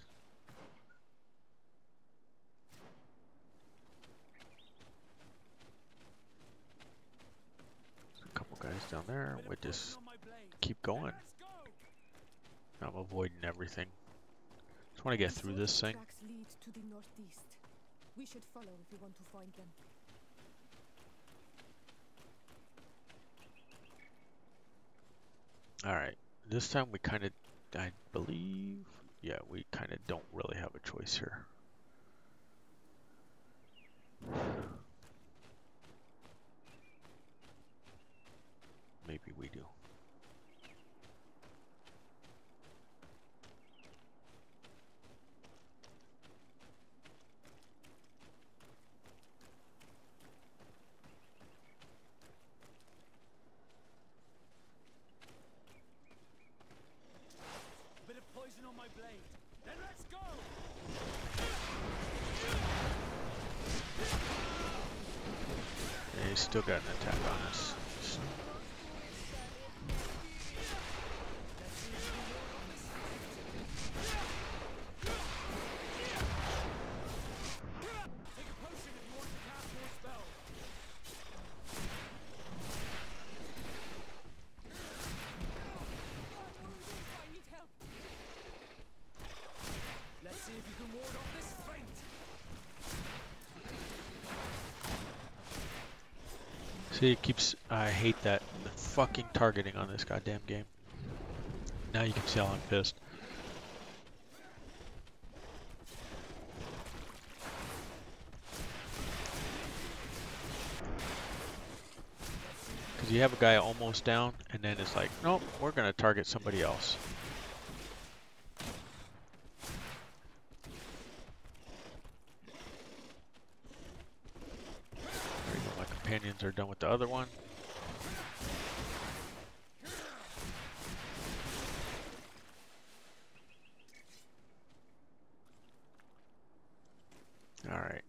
There's a couple guys down there. We just keep going. I'm avoiding everything. Just want to get through this thing. Tracks lead to the northeast. We should follow if we want to find them. Alright, this time we kind of, I believe, yeah, we kind of don't really have a choice here. Maybe we do. Bit of poison on my blade. Then let's go! Yeah, he's still got an attack on us. Take a potion if you want to cast more spells. I need help. Let's see if you can ward off this feint. See, it keeps, I hate that the fucking targeting on this goddamn game. Now you can see how I'm pissed. Because you have a guy almost down, and then it's like, nope, we're going to target somebody else. There you go, my companions are done with the other one. Alright.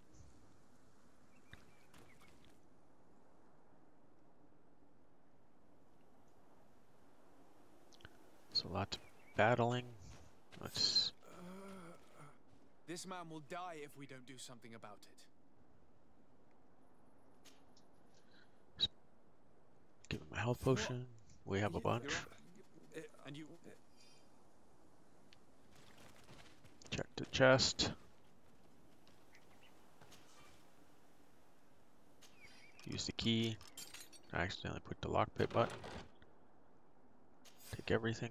So lots of battling. Let's This man will die if we don't do something about it. give him a health potion. We have a bunch. And you... Check the chest. Use the key. I accidentally put the lockpick button. Take everything.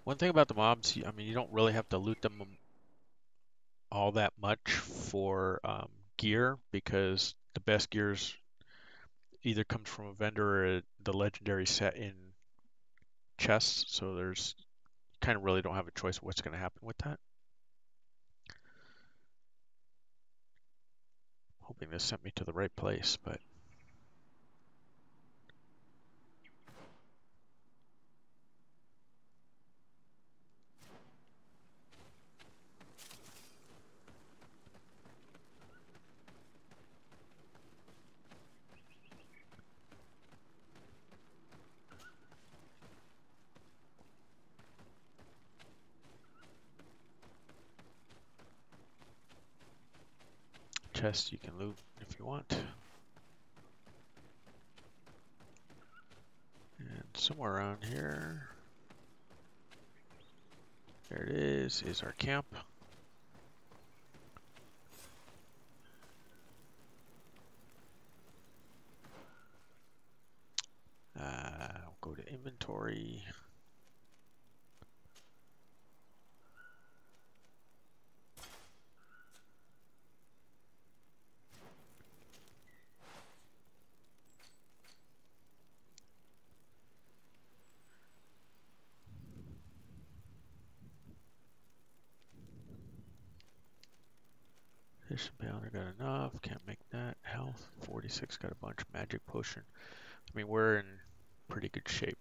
One thing about the mobs, I mean, you don't really have to loot them all that much for gear because the best gears either comes from a vendor or the legendary set in chests. So there's kind of really don't have a choice of what's going to happen with that. Hoping this sent me to the right place, but chest you can loot if you want. And somewhere around here, there it is our camp. I'll go to inventory. Fish and pounder got enough. Can't make that. Health 46 got a bunch. Magic potion. I mean, we're in pretty good shape.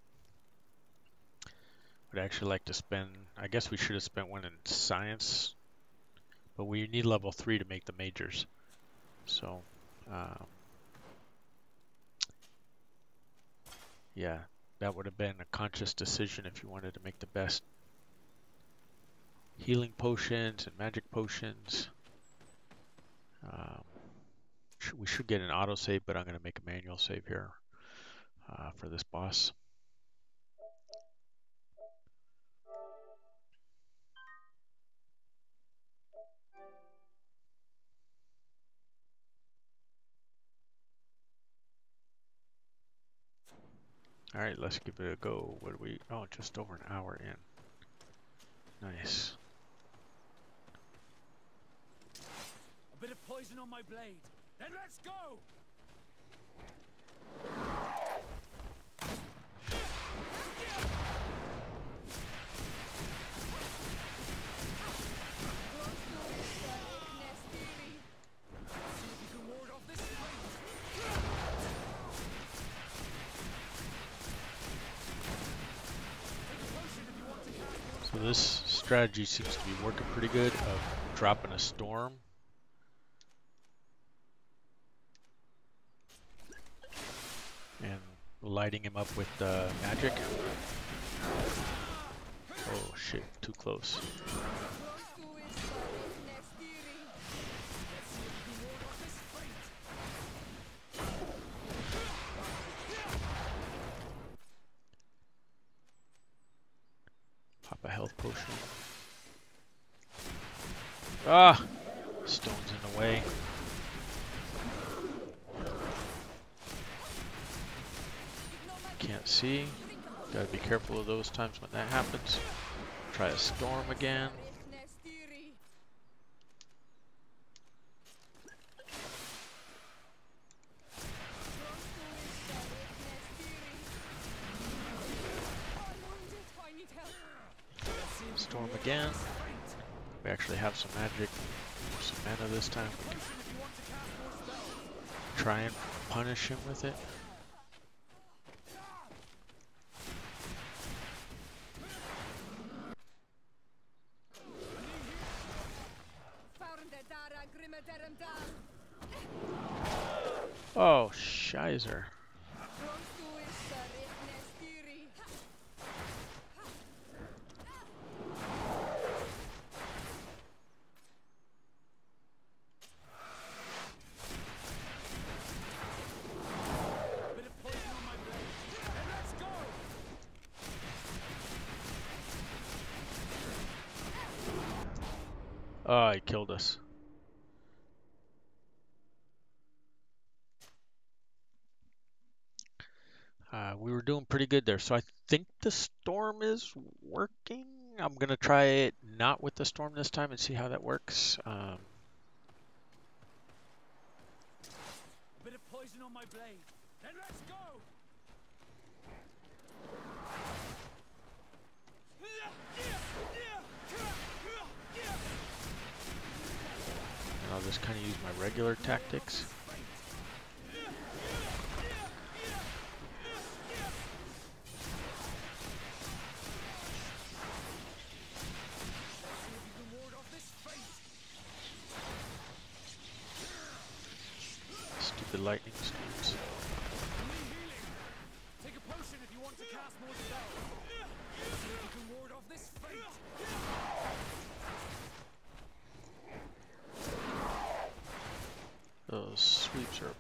Would actually like to spend. I guess we should have spent one in science, but we need level 3 to make the majors. So, yeah, that would have been a conscious decision if you wanted to make the best healing potions and magic potions. We should get an autosave, but I'm going to make a manual save here for this boss. All right, let's give it a go. What do we? Oh, just over an hour in. Nice. A bit of poison on my blade. Then let's go! So this strategy seems to be working pretty good of dropping a storm. And lighting him up with magic. Oh shit, too close. Pop a health potion. Ah! Stone's in the way. Can't see. Gotta be careful of those times when that happens. Try a storm again. Storm again. We actually have some magic, some mana this time. We can try and punish him with it. Oh, shizer. Oh, he killed us. We were doing pretty good there, so I think the storm is working. I'm gonna try it not with the storm this time and see how that works. A bit of poison on my blade. Then let's go! just kind of use my regular tactics. Stupid lightning storms. Take a potion if you want to cast more spells. See if you can ward off this fate. Those sweeps are.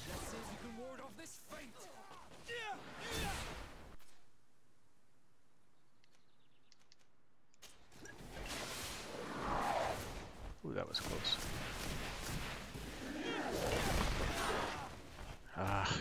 Let's see if you can ward off this fate. Ooh, that was close. Ah.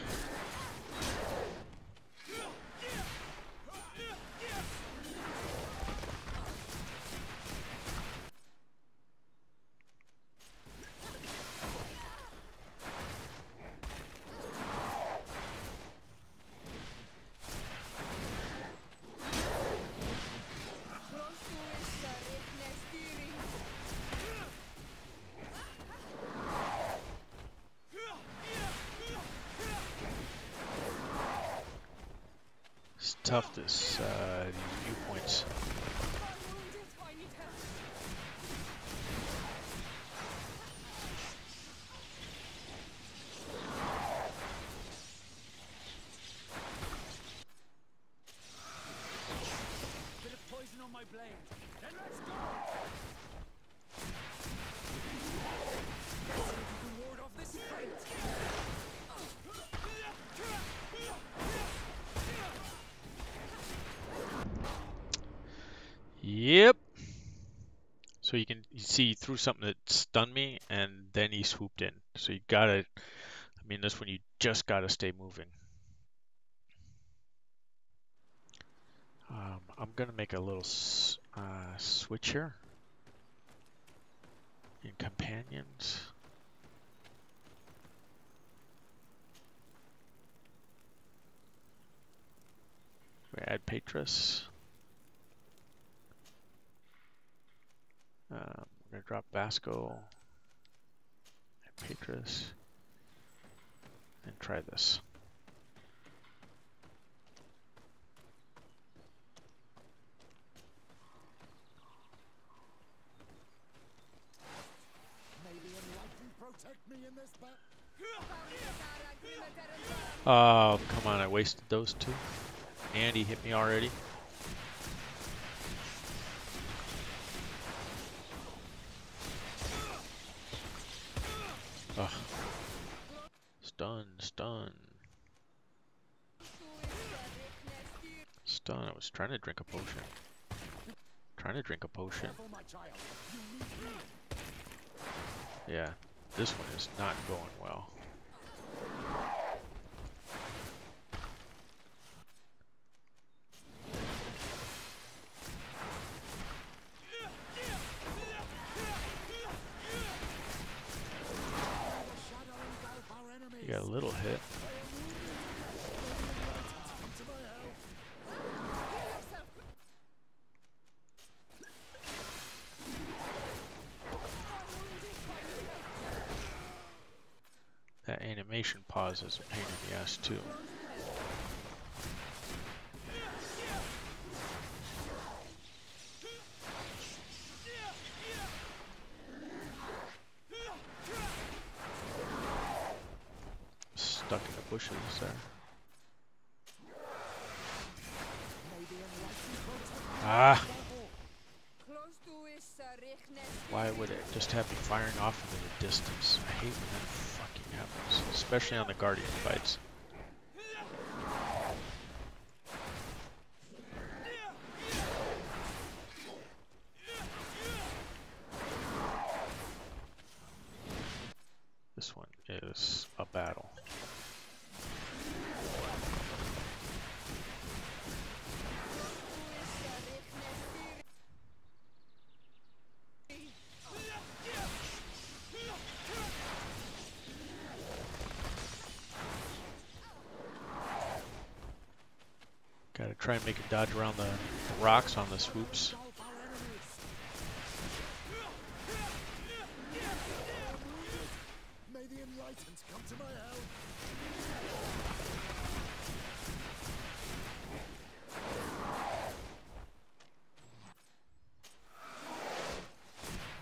It's tough, these viewpoints. Bit of poison on my blade. Then let's go. Let's see if you can ward off this fate. Yep. So you see he threw something that stunned me, and then he swooped in. So you gotta, I mean, this one you just gotta stay moving. I'm gonna make a little switch here in companions. We add Patris. We're gonna drop Vasco and Patris and try this. Protect me in this battle. Oh, come on, I wasted those two. And he hit me already. Ugh. Stun, stun. Stun, I was trying to drink a potion. Trying to drink a potion. Yeah, this one is not going well. You got a little hit. That animation pause is a pain in the ass too. Stuck in the bushes there. Ah! Why would it just have me firing off into the distance? I hate when that fucking happens, especially on the Guardian fights. This one is a battle. try and make him dodge around the rocks on the swoops. May the enlightened come to my help.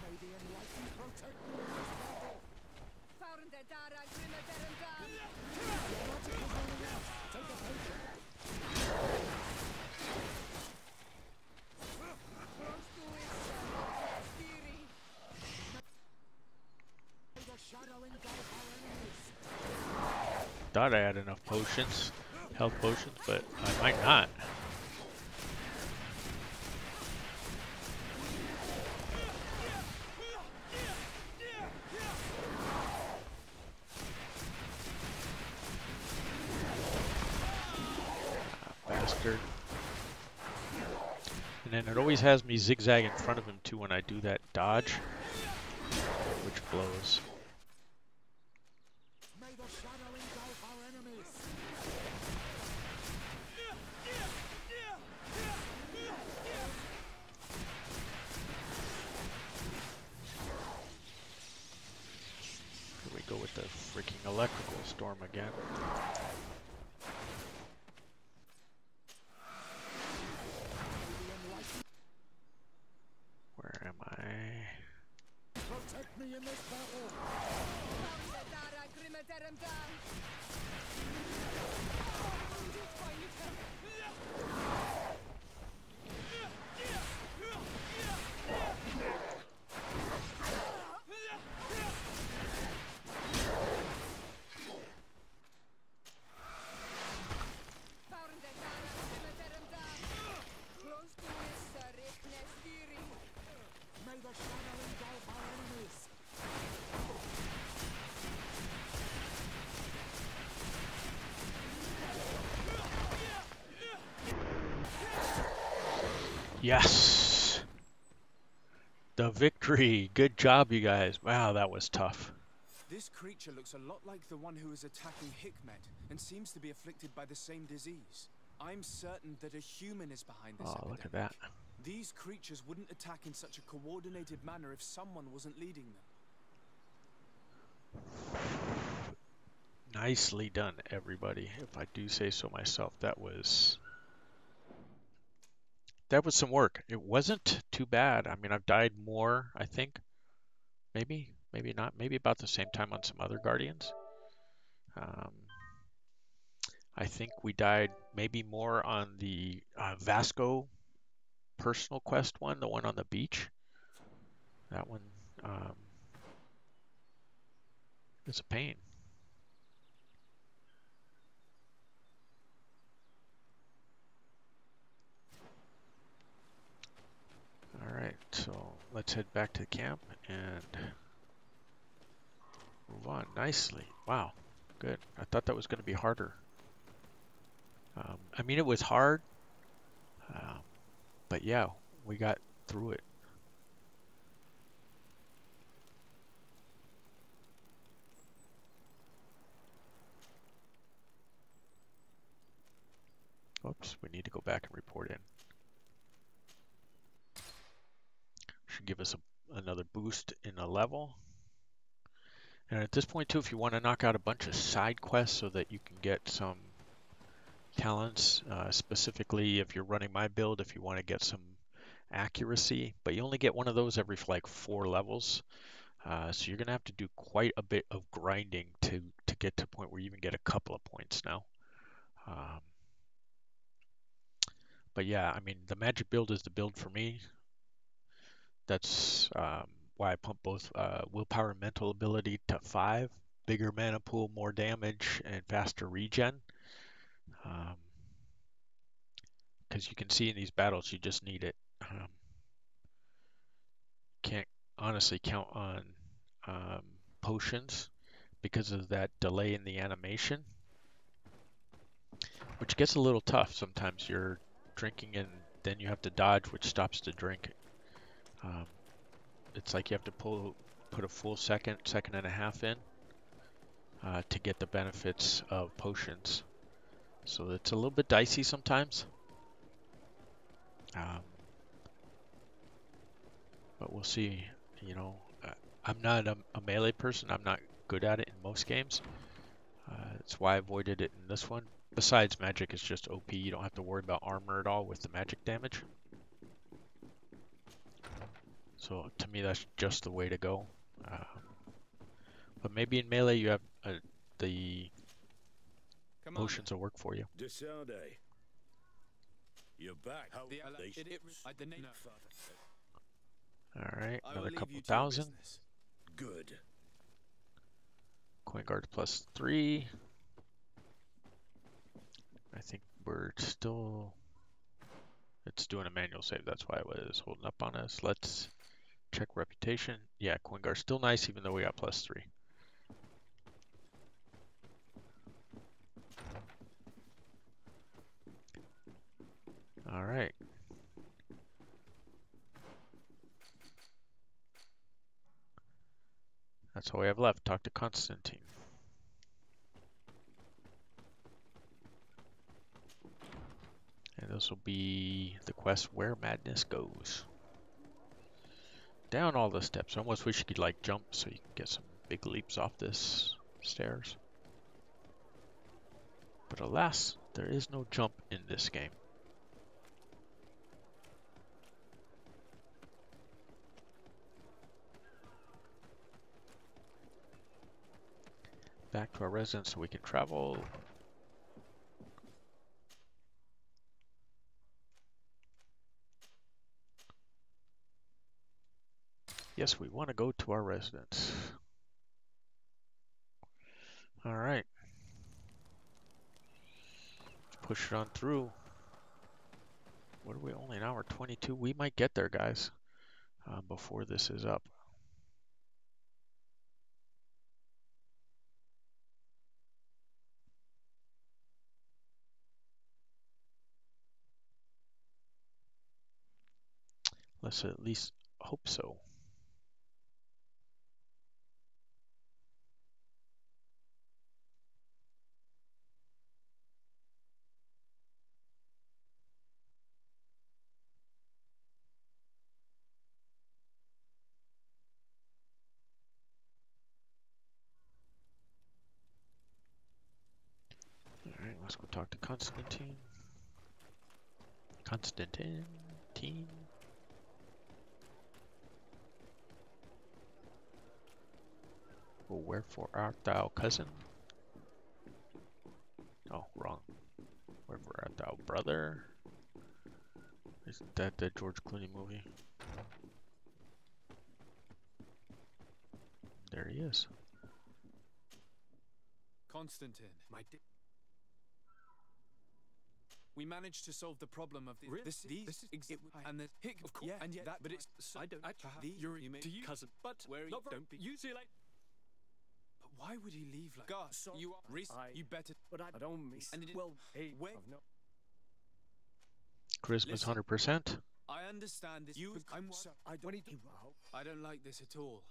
May the enlightened protect me in this battle. Your magic is running out. Take a potion. May the shadow engulf our enemies. Thought I had enough potions, health potions, but I might not. Bastard. And then it always has me zigzag in front of him too when I do that dodge, which blows. May the shadow engulf our enemies. Here we go with the freaking electrical storm again. Where am I? Protect me in this battle. May the shadow engulf our enemies. Yes! The victory! Good job, you guys. Wow, that was tough. This creature looks a lot like the one who is attacking Hikmet and seems to be afflicted by the same disease. I'm certain that a human is behind this Oh, epidemic. look at that. These creatures wouldn't attack in such a coordinated manner if someone wasn't leading them. Nicely done, everybody. If I do say so myself, that was some work. It wasn't too bad. I mean, I've died more, I think. Maybe not. Maybe about the same time on some other Guardians. I think we died maybe more on the Vasco personal quest one, the one on the beach. That one is a pain. All right, so let's head back to the camp and move on nicely. Wow, good. I thought that was going to be harder. I mean, it was hard, but yeah, we got through it. Oops, we need to go back and report in. Should give us another boost in a level. And at this point too, if you want to knock out a bunch of side quests so that you can get some talents, specifically if you're running my build, if you want to get some accuracy, but you only get one of those every like 4 levels. So you're gonna have to do quite a bit of grinding to get to a point where you even get a couple of points now. But yeah, I mean, the magic build is the build for me. That's why I pump both willpower and mental ability to 5. Bigger mana pool, more damage, and faster regen. Because you can see in these battles, you just need it. Can't honestly count on potions because of that delay in the animation, which gets a little tough. Sometimes you're drinking and then you have to dodge, which stops the drink. It's like you have to put a full second and a half in to get the benefits of potions. So it's a little bit dicey sometimes. Um, but we'll see. You know, I'm not a melee person. I'm not good at it in most games. That's why I avoided it in this one. Besides, magic is just OP. You don't have to worry about armor at all with the magic damage. So to me, that's just the way to go. But maybe in melee you have the potions will work for you. Desade. You're back. How they no. All right, I will another leave couple you to your thousand. business. good. Coin guard +3. I think we're still. It's doing a manual save. That's why it was holding up on us. Let's check reputation. Yeah, coin guard's still nice, even though we got +3. All right. That's all we have left. Talk to Constantine. And this will be the quest Where Madness Goes. Down all the steps. I almost wish you could like jump so you can get some big leaps off this stairs. But alas, there is no jump in this game. Back to our residence so we can travel. Yes, we want to go to our residence. All right. Let's push it on through. What are we? Only an hour 22. We might get there, guys, before this is up. Let's at least hope so. All right, let's go talk to Constantine. Constantine. Oh, wherefore art thou, cousin? Oh, wrong. Wherefore art thou, brother? Isn't that the George Clooney movie? There he is. Constantine, we managed to solve the problem of and the hick, of course, yeah, and yet that, but it's I don't you mean to you, cousin, but where not don't be you see like. But why would he leave like? God, so you are you better, but I don't miss. And it, well, hey, where? Charisma's 100%. I understand this. I don't like this at all.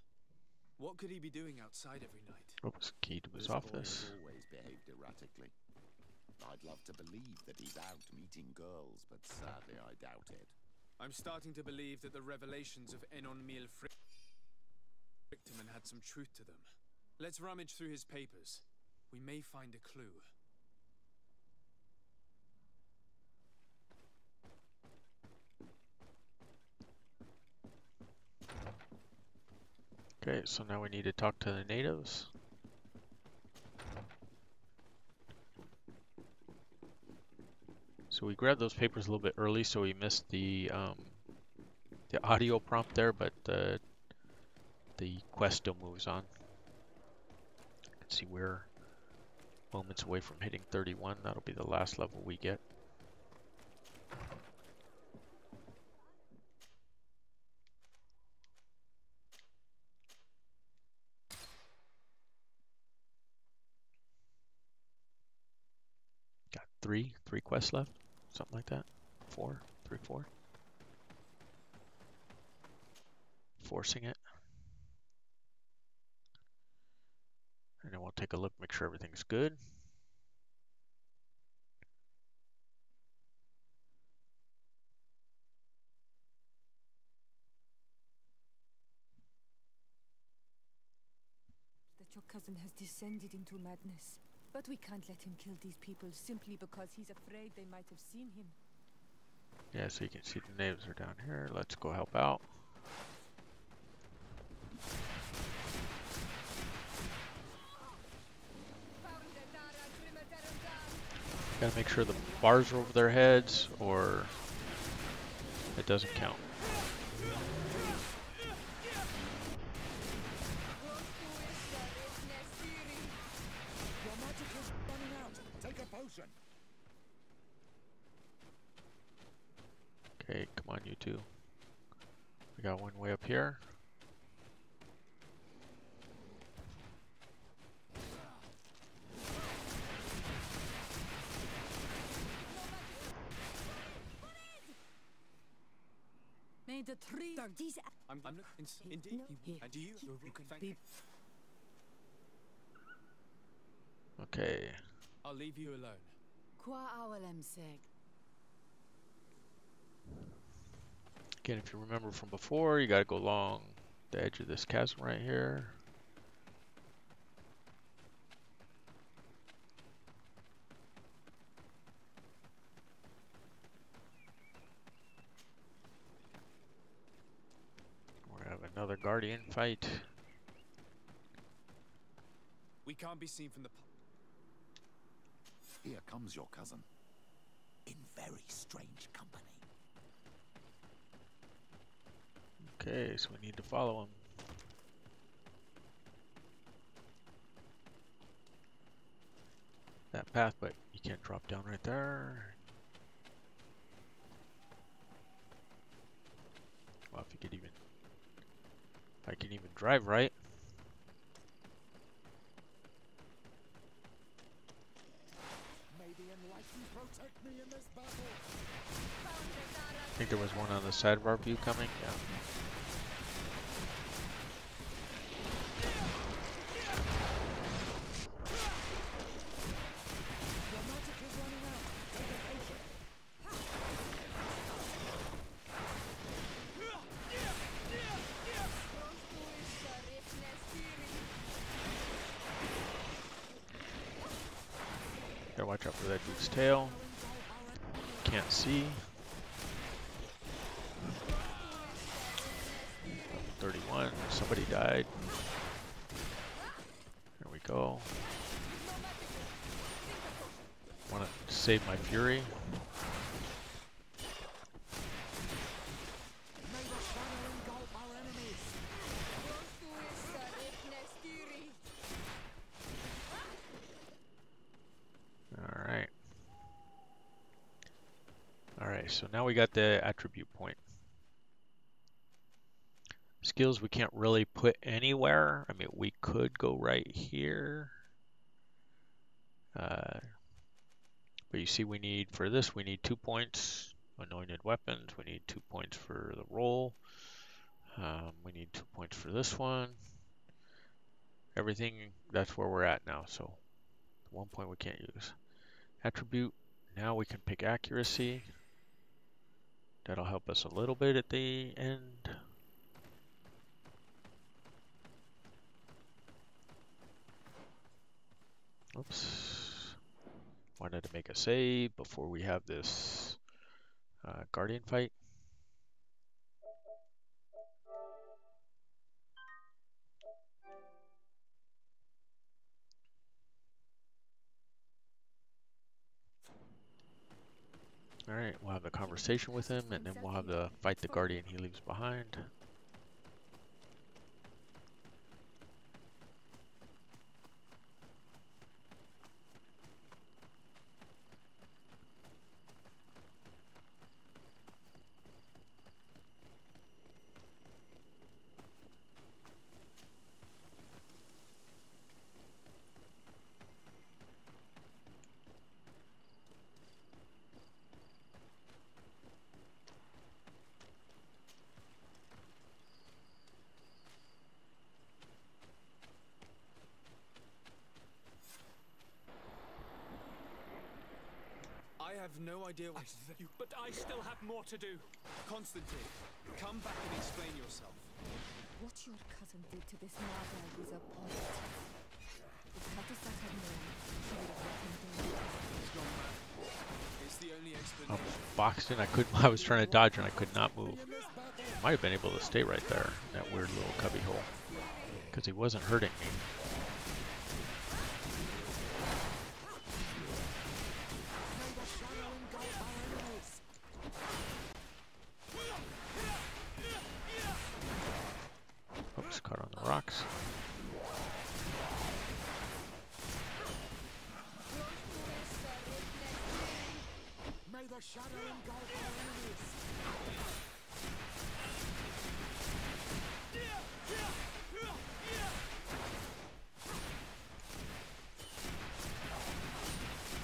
What could he be doing outside every night? Oops, key to his This boy office. has always behaved erratically. I'd love to believe that he's out meeting girls, but sadly I doubt it. I'm starting to believe that the revelations of Enon Mil Frictiman had some truth to them. Let's rummage through his papers. We may find a clue. Okay, so now we need to talk to the natives. So we grabbed those papers a little bit early, so we missed the audio prompt there, but the quest still moves on. You can see we're moments away from hitting 31. That'll be the last level we get. Got three quests left, something like that. 4, 3, 4. Forcing it. And then we'll take a look, make sure everything's good. cousin has descended into madness. But we can't let him kill these people simply because he's afraid they might have seen him. Yeah, so you can see the natives are down here. Let's go help out. Gotta make sure the bars are over their heads or it doesn't count. Your magic is running out. Take a potion. Okay, come on you two. We got one way up here. May the tree. I'm looking. Indeed. No, here. And do you? You can thank Be me. Okay. I'll leave you alone. Qua awalem seg. Again, if you remember from before, you gotta go along the edge of this chasm right here. We're gonna have another guardian fight. We can't be seen from the. Here comes your cousin. In very strange company. Okay, so we need to follow him. That path, but you can't drop down right there. Well, if you could even, if I can even drive right. May the enlightened protect me in this battle. I think there was one on the side of our view coming. Yeah. Your magic is running out. Take a potion. Gotta watch out for that dude's tail. Can't see. 31. Somebody died. There we go. Want to save my fury. May the shadow engulf our enemies. Alright. Alright, so now we got the attribute point. Skills we can't really put anywhere. I mean, we could go right here. But you see we need, for this, we need 2 points. Anointed weapons, we need 2 points for the roll. We need 2 points for this one. Everything, that's where we're at now, so 1 point we can't use. Attribute, now we can pick accuracy. That'll help us a little bit at the end. Oops. Wanted to make a save before we have this guardian fight. Alright, we'll have the conversation with him, and then we'll have the fight the guardian he leaves behind. I have no idea what you, But I still have more to do. Constantine, come back and explain yourself. What your cousin did to this Mardal is appalling. Sat had known, she would have reckoned danger. He's gone mad. It's the only I'm explanation. boxed in. I was trying to dodge and I could not move. Might have been able to stay right there in that weird little cubby hole because he wasn't hurting me. Oops, caught on the rocks. May the shadow engulf our enemies.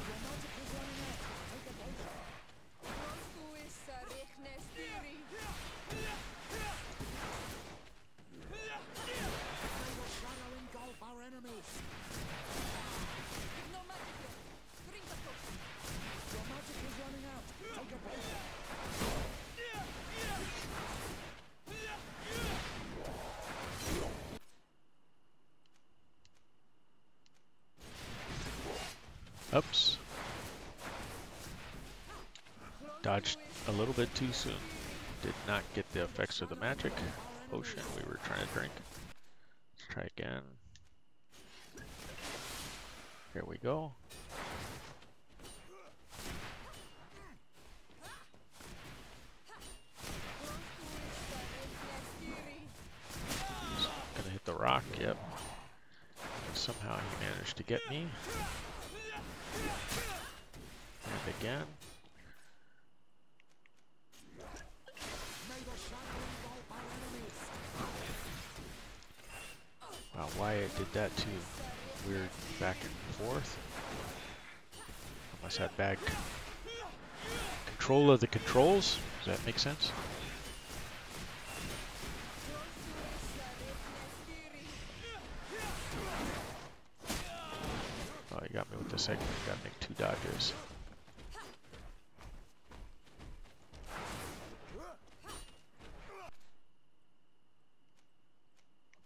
Your magic is running out. Take a potion. May the shadow engulf our enemies. No magic yet. Drink the potion. Your magic is running out. Take a potion. Oops. Dodged a little bit too soon. Did not get the effects of the magic potion we were trying to drink. Let's try again. Here we go. Gonna hit the rock, yep. Somehow he managed to get me. And again. May the shadow engulf our enemies. Wow, why it did that too. Weird back and forth. Almost had bad control of the controls. Does that make sense? Oh, you got me with the second. You got to make 2 dodges.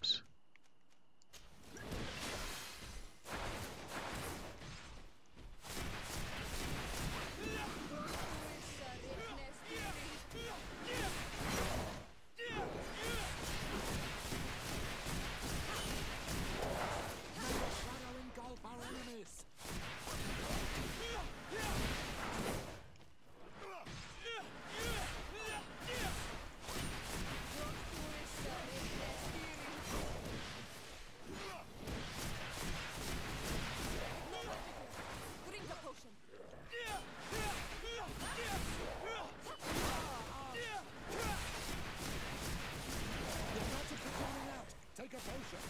Oops. May the shadow engulf our enemies. Drink the potion. Your magic is running out. Take a potion.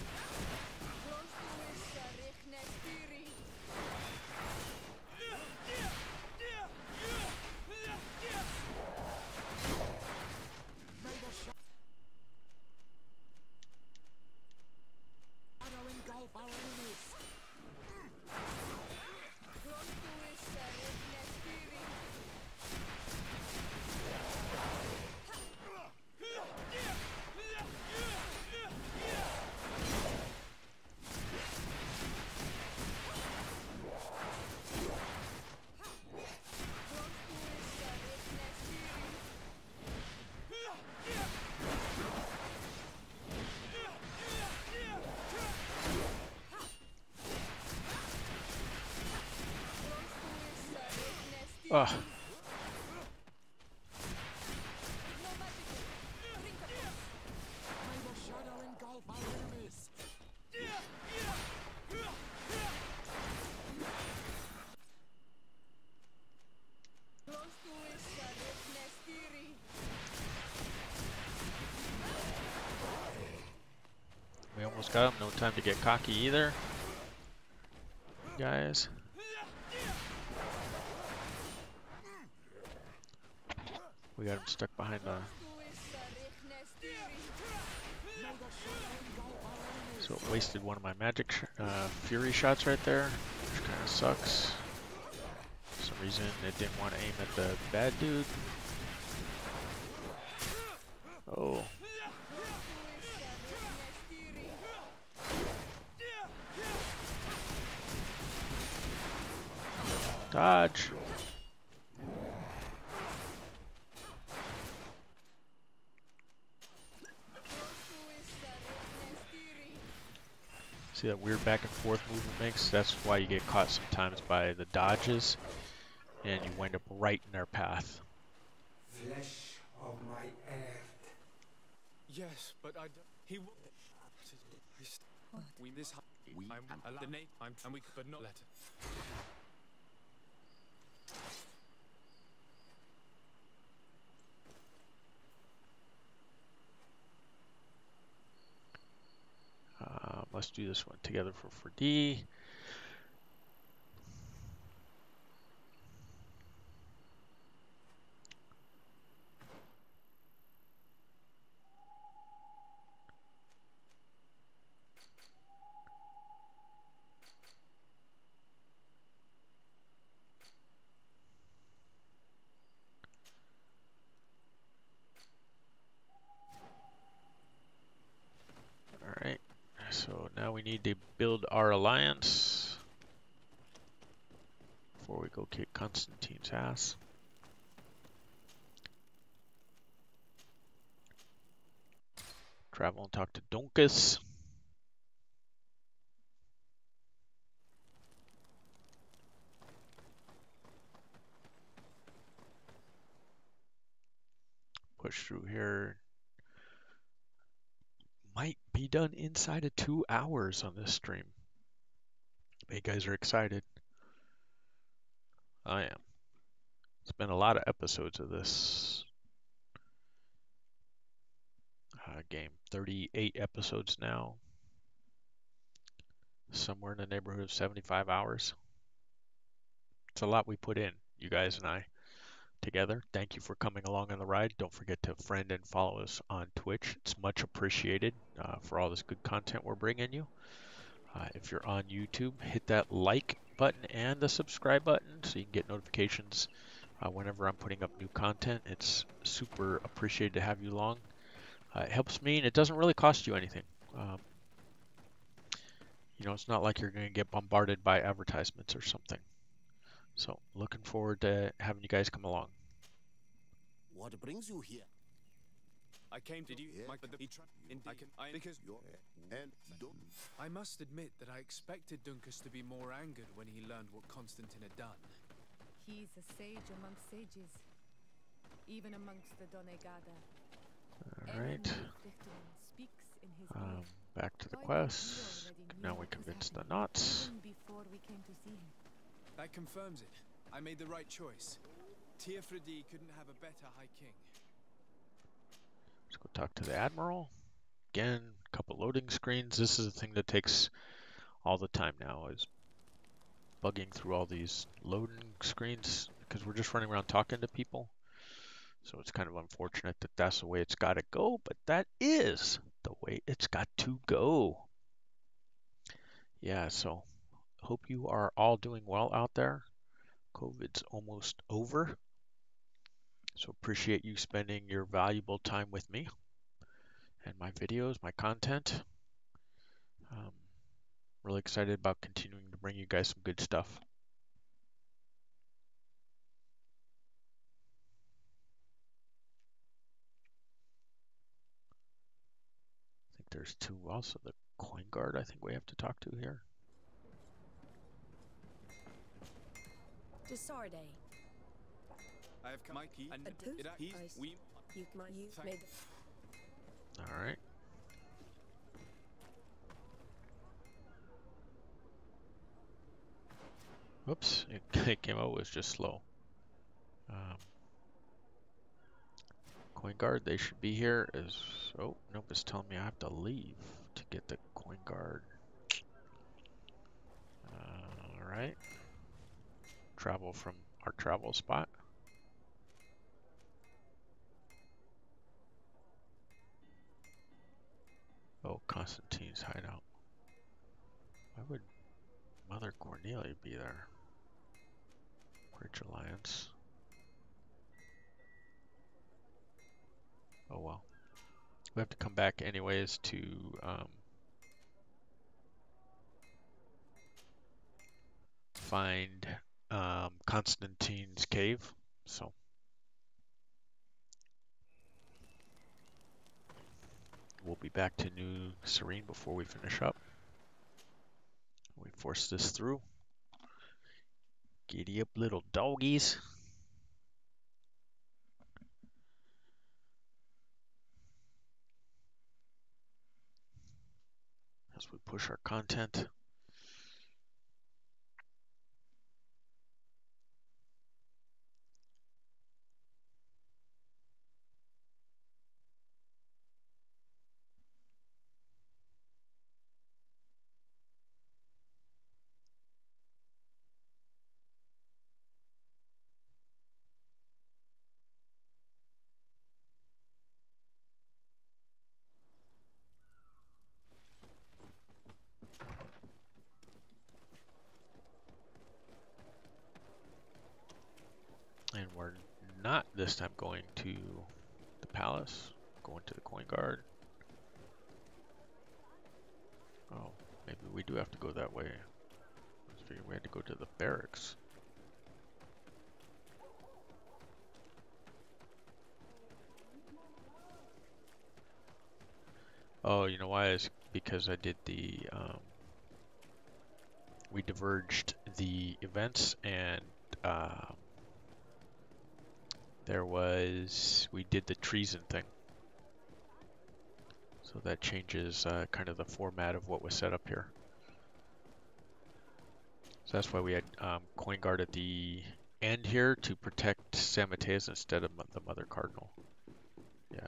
May the shadow engulf our enemies. Ugh. May the shadow engulf our enemies. We almost got him. No time to get cocky either. Guys. We got him stuck behind the... So it wasted one of my magic fury shots right there, which kind of sucks. For some reason it didn't want to aim at the bad dude. Oh. Dodge. See that weird back and forth movement makes? That's why you get caught sometimes by the dodges, and you wind up right in their path. Flesh of my earth. Yes, but I don't. He will. We this. I'm the name. And we but not let it. Let's do this one together for D. Alright, so now we need to build our alliance before we go kick Constantine's ass. Travel and talk to Donkus. Push through here. Might be done inside of 2 hours on this stream. You guys are excited. I am. It's been a lot of episodes of this game. 38 episodes now. Somewhere in the neighborhood of 75 hours. It's a lot we put in, you guys and I, together. Thank you for coming along on the ride. Don't forget to friend and follow us on Twitch. It's much appreciated for all this good content we're bringing you. If you're on YouTube, hit that like button and the subscribe button so you can get notifications whenever I'm putting up new content. It's super appreciated to have you along. It helps me, and it doesn't really cost you anything. You know, it's not like you're going to get bombarded by advertisements or something. So, looking forward to having you guys come along. What brings you here? I came to you, Yeah. Mike, but he tried. Because And don't. I must admit that I expected Dunkus to be more angered when he learned what Constantine had done. He's a sage amongst sages, even amongst the Donegada. Alright. Speaks in his name. Back to the So I thought quest. you already knew Now we what was convince the happening, knots. even before we came to see him. That confirms it. I made the right choice. Teofredi couldn't have a better High King. Let's go talk to the Admiral. Again, a couple loading screens. This is the thing that takes all the time now, is bugging through all these loading screens because we're just running around talking to people. So it's kind of unfortunate that that's the way it's got to go, but that is the way it's got to go. Yeah, so hope you are all doing well out there. COVID's almost over. So appreciate you spending your valuable time with me and my videos, my content. Really excited about continuing to bring you guys some good stuff. I think there's two also. The coin guard I think we have to talk to here. Desarde. I have come, Mikey, and we. You made. All right. Whoops, it came out was just slow. Coin guard, they should be here. Oh nope, it's telling me I have to leave to get the coin guard. All right. Travel from our travel spot. Oh, Constantine's hideout. Why would Mother Cornelia be there? Bridge Alliance. Oh well. We have to come back anyways to find Constantine's cave. So we'll be back to New Serene before we finish up. We force this through. Giddy up, little doggies. As we push our content. And we're not this time going to the palace, going to the coin guard. Oh, maybe we do have to go that way. I was figuring we had to go to the barracks. Oh, you know why? Is because I did the, we diverged the events and we did the treason thing. So that changes kind of the format of what was set up here. So that's why we had coin guard at the end here to protect San Mateus instead of the Mother Cardinal. Yeah.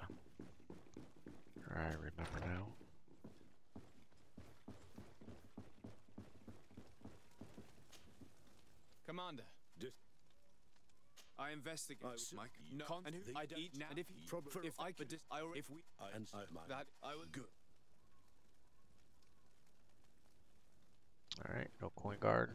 I remember now. Commander. I investigate. Mike. No, and who I don't eat now. And if I could, if we that I would. Good. All right, no coin guard.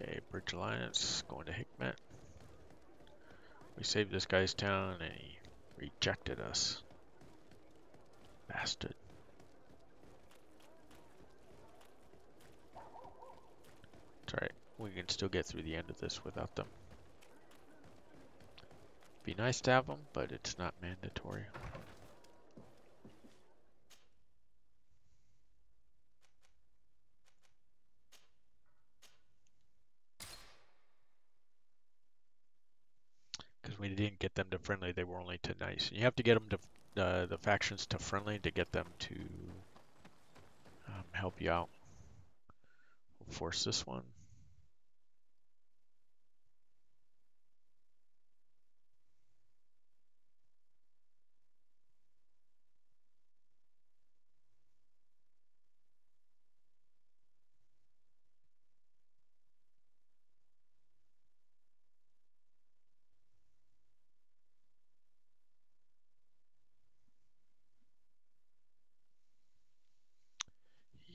Okay, Bridge Alliance going to Hickmet. We saved this guy's town and he rejected us. Bastard. It's alright, we can still get through the end of this without them. Be nice to have them, but it's not mandatory. Because we didn't get them to friendly, they were only to nice. You have to get them to the factions to friendly to get them to help you out. We'll force this one.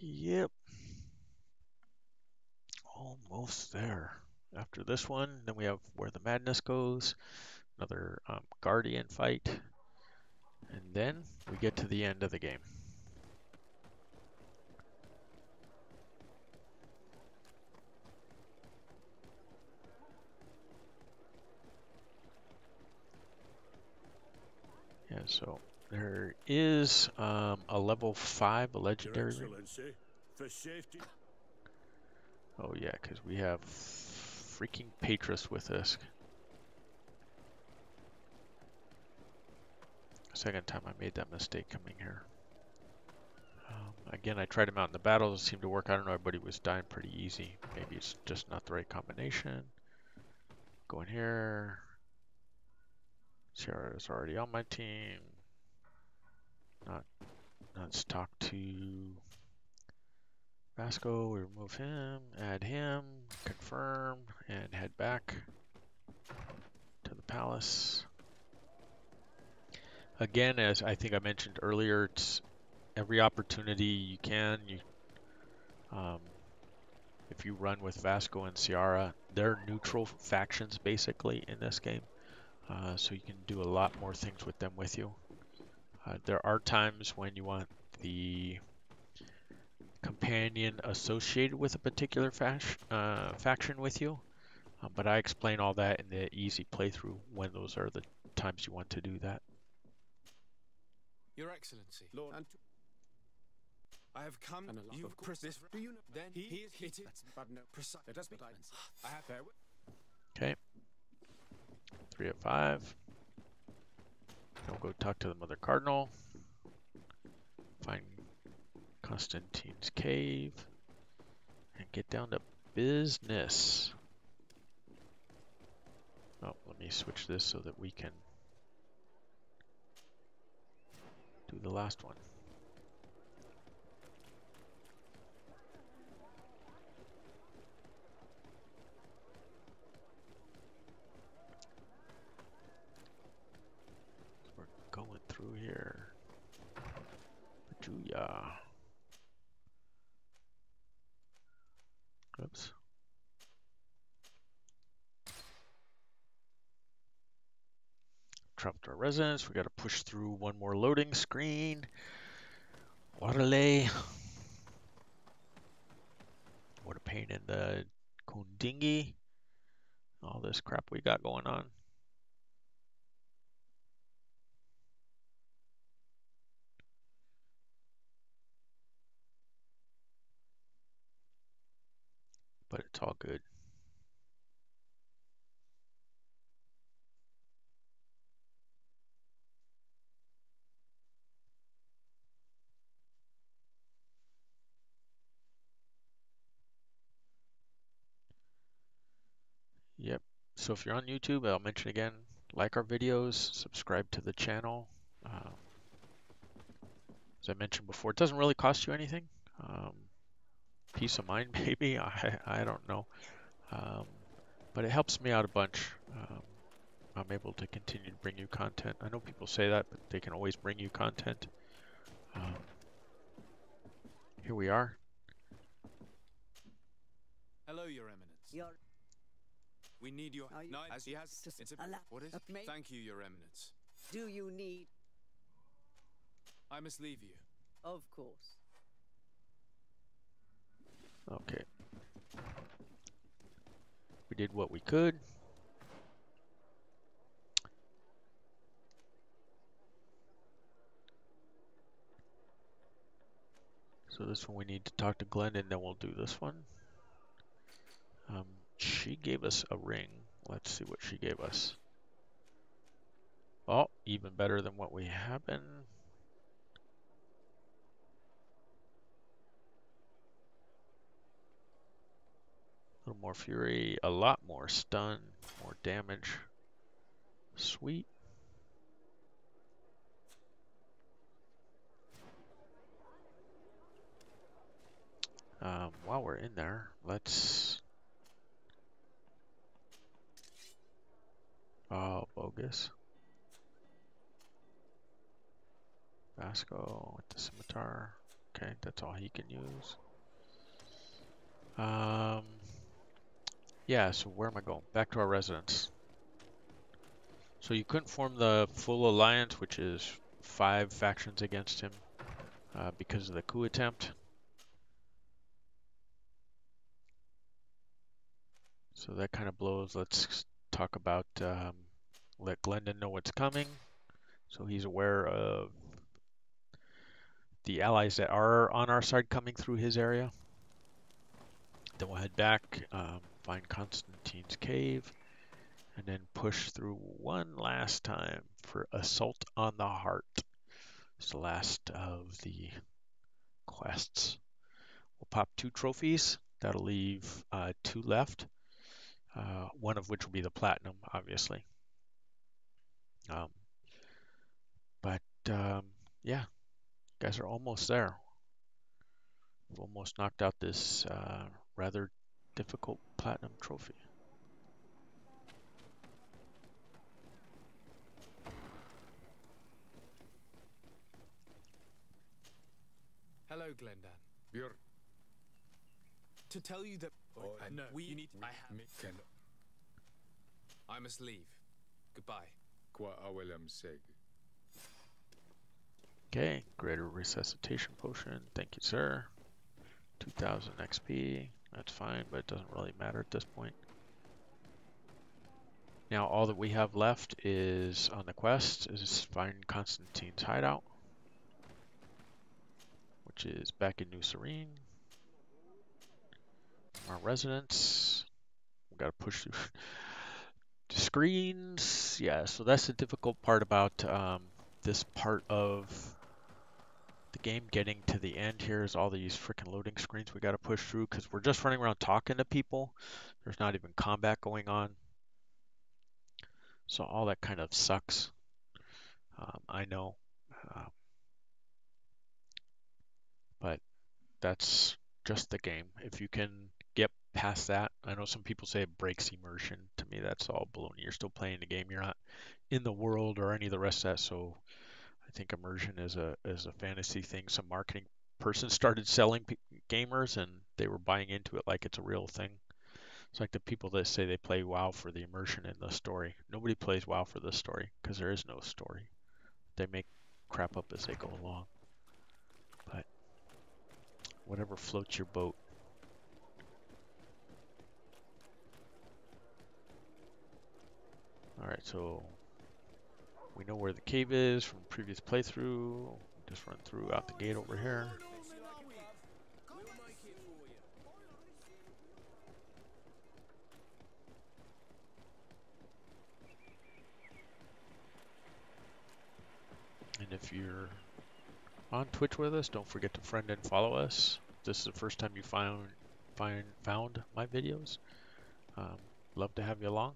Yep. Almost there. After this one, then we have Where the Madness Goes, another Guardian fight, and then we get to the end of the game. Yeah, so there is a level 5, a legendary ring. For safety. Oh yeah, because we have freaking Patris with us. Second time I made that mistake coming here. Again, I tried him out in the battles. It seemed to work. I don't know, everybody was dying pretty easy. Maybe it's just not the right combination. Go in here. Sierra is already on my team. Let's talk to Vasco. We remove him, add him, confirm, and head back to the palace. Again, as I think I mentioned earlier, every opportunity you can. Um, if you run with Vasco and Ciara, they're neutral factions basically in this game, so you can do a lot more things with them with you. There are times when you want the companion associated with a particular faction with you, but I explain all that in the easy playthrough when those are the times you want to do that. Your Excellency, Lord, I have come. And you this. Do you know? Then he is hitting. But no, precise. Let us be. I have there. Okay. 3 of 5. I'll go talk to the Mother Cardinal. Find Constantine's cave and get down to business. Oh, let me switch this so that we can do the last one. So we're going through here. Pajuya. Oops. Trapped our residence. We got to push through one more loading screen. Waterlay. What a pain in the Kundingi. All this crap we got going on. But it's all good. Yep. So if you're on YouTube, I'll mention again, like our videos, subscribe to the channel. As I mentioned before, it doesn't really cost you anything. Peace of mind, maybe. I don't know. But it helps me out a bunch. I'm able to continue to bring you content. I know people say that, but they can always bring you content. Here we are. Hello, Your Eminence. We need your. No, as he has. It's a. What is? Thank you, Your Eminence. Do you need? I must leave you. Of course. Okay. We did what we could. So this one we need to talk to Glenn, and then we'll do this one. She gave us a ring. Let's see what she gave us. Oh, even better than what we have been. A little more fury, a lot more stun, more damage. Sweet. While we're in there, let's... Oh, bogus. Vasco with the scimitar. Okay, that's all he can use. Yeah, so where am I going? Back to our residence. So you couldn't form the full alliance, which is 5 factions against him, because of the coup attempt. So that kind of blows. Let's talk about, let Glendon know what's coming, so he's aware of the allies that are on our side coming through his area. Then we'll head back, find Constantine's cave, and then push through one last time for Assault on the Heart. It's the last of the quests. We'll pop 2 trophies. That'll leave 2 left, one of which will be the platinum, obviously. But yeah, you guys are almost there. We've almost knocked out this rather difficult platinum trophy. Glendan. You're... To tell you that... no, you need... I must leave. Goodbye. Qua awelem seg. Okay, greater resuscitation potion. Thank you, sir. 2000 XP. That's fine, but it doesn't really matter at this point. Now all that we have left is on the quest is find Constantine's hideout, which is back in New Serene. Our residence. We gotta push through the screens. Yeah, so that's the difficult part about this part of the game. Getting to the end here is all these freaking loading screens we gotta push through because we're just running around talking to people. There's not even combat going on. So all that kind of sucks. I know. But that's just the game. If you can get past that, I know some people say it breaks immersion. To me, that's all baloney. You're still playing the game. You're not in the world or any of the rest of that. So I think immersion is a fantasy thing. Some marketing person started selling gamers, and they were buying into it like it's a real thing. It's like the people that say they play WoW for the immersion in the story. Nobody plays WoW for the story because there is no story. They make crap up as they go along. But whatever floats your boat. Alright, so we know where the cave is from the previous playthrough. Just run through out the gate over here. And if you're on Twitch with us, don't forget to friend and follow us. If this is the first time you found my videos. Love to have you along.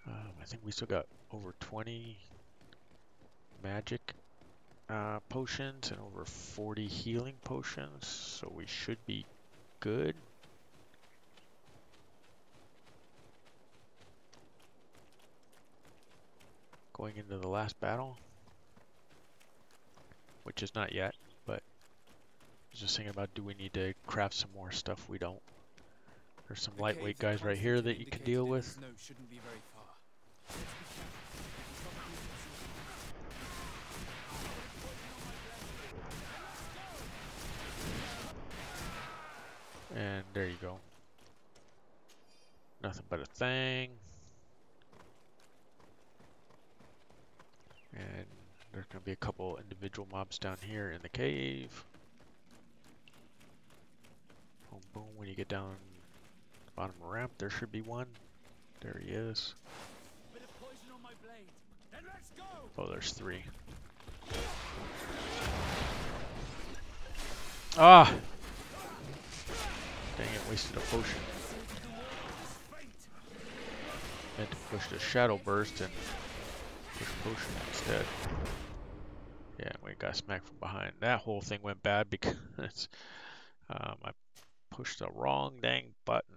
I think we still got over 20 magic potions and over 40 healing potions, so we should be good. Going into the last battle, which is not yet, but I was just thinking about, do we need to craft some more stuff? We don't. There's some lightweight guys right here that you can deal with. Shouldn't be very far. And there you go. Nothing but a thing. And there's going to be a couple individual mobs down here in the cave. Boom, boom. When you get down the bottom of the ramp, there should be one. There he is. Bit of poison on my blade. Then let's go. Oh, there's three. Ah! Dang it, wasted a potion. Meant to push the shadow burst and push potion instead. Yeah, we got smacked from behind. That whole thing went bad because I pushed the wrong dang button.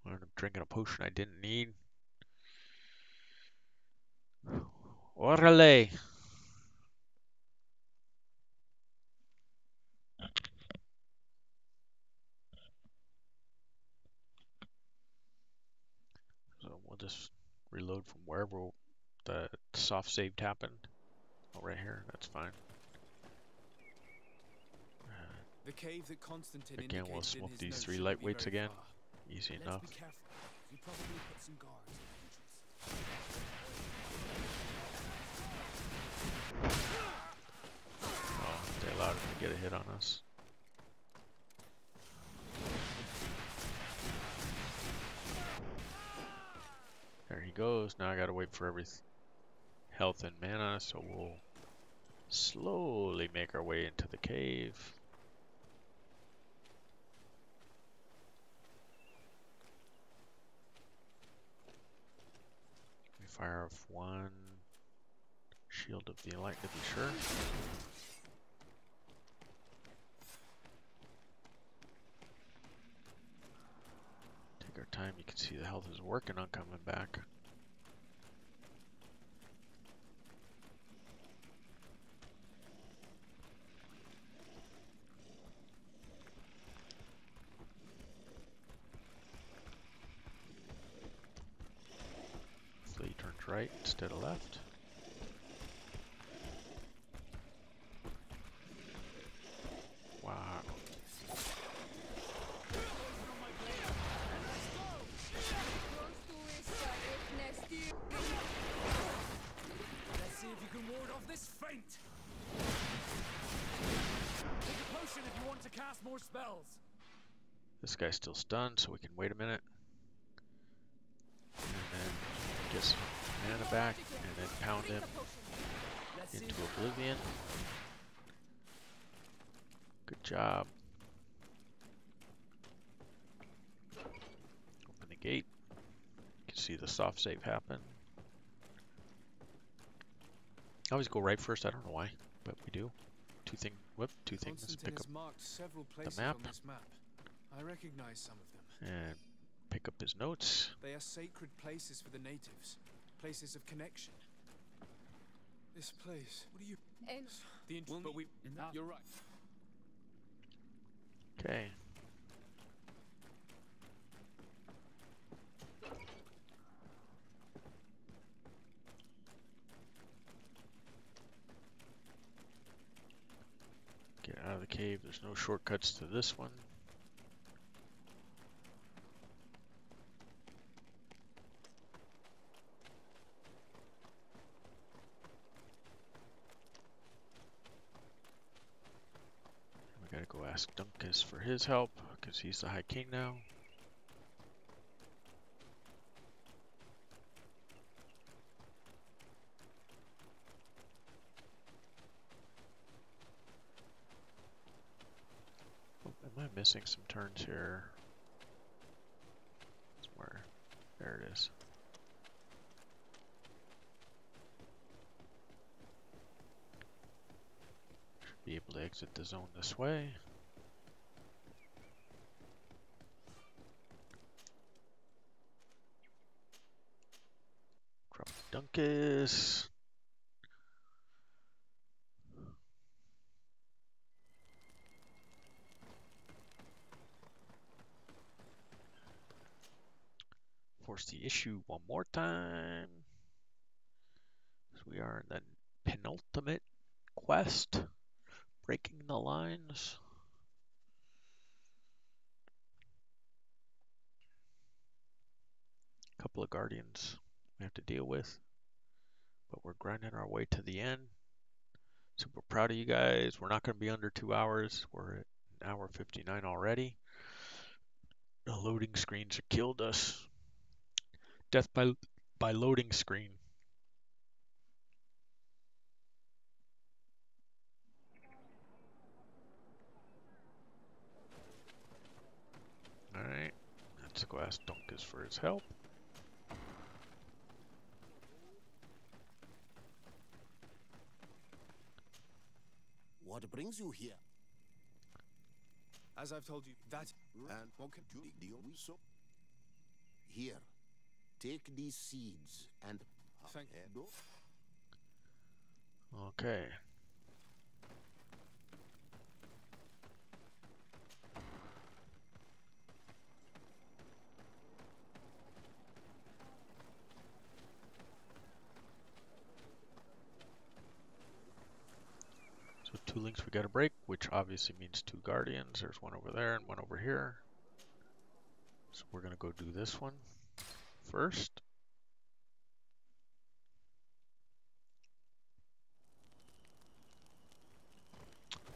I ended up drinking a potion I didn't need. Orale! So we'll just reload from wherever the soft saved happened. Oh, right here. That's fine. The cave that Constantine Again, we'll indicated in smoke his these note three shouldn't be lightweights very again. far. Easy Let's enough. be careful. We probably put some guards at the entrance. Oh, they allowed him to get a hit on us. There he goes. Now I gotta wait for every health and mana, so we'll slowly make our way into the cave. We fire off one shield of the light to be sure. Take our time. You can see the health is working on coming back. right instead of left. Wow. Let's see if you can ward off this feint. Take a potion if you want to cast more spells. This guy's still stunned, so we can wait a minute. And then get some mana back, and then pound him into oblivion. Good job. Open the gate. You can see the soft save happen. I always go right first, I don't know why, but we do. Two things. Let's pick up marked several places the map. on this map. I recognize some of them. And pick up his notes. They are sacred places for the natives, places of connection. This place. What do you? But we. You're right. Okay. Get out of the cave. There's no shortcuts to this one. We gotta go ask Dunkus for his help, because he's the High King now. Oh, am I missing some turns here? Somewhere. There it is. Should be able to exit the zone this way. Drop Dunkus. Force the issue one more time. So we are in the penultimate quest, breaking the lines. A couple of guardians we have to deal with, but we're grinding our way to the end. Super proud of you guys. We're not going to be under 2 hours. We're at an hour 59 already. The loading screens have killed us. Death by loading screen. Alright, let's go ask Dunkus for his help. What brings you here? As I've told you, that And what can you deal with? So here, take these seeds and Thank you. Okay. So 2 links we gotta break, which obviously means 2 guardians. There's one over there and one over here. So we're gonna go do this one first.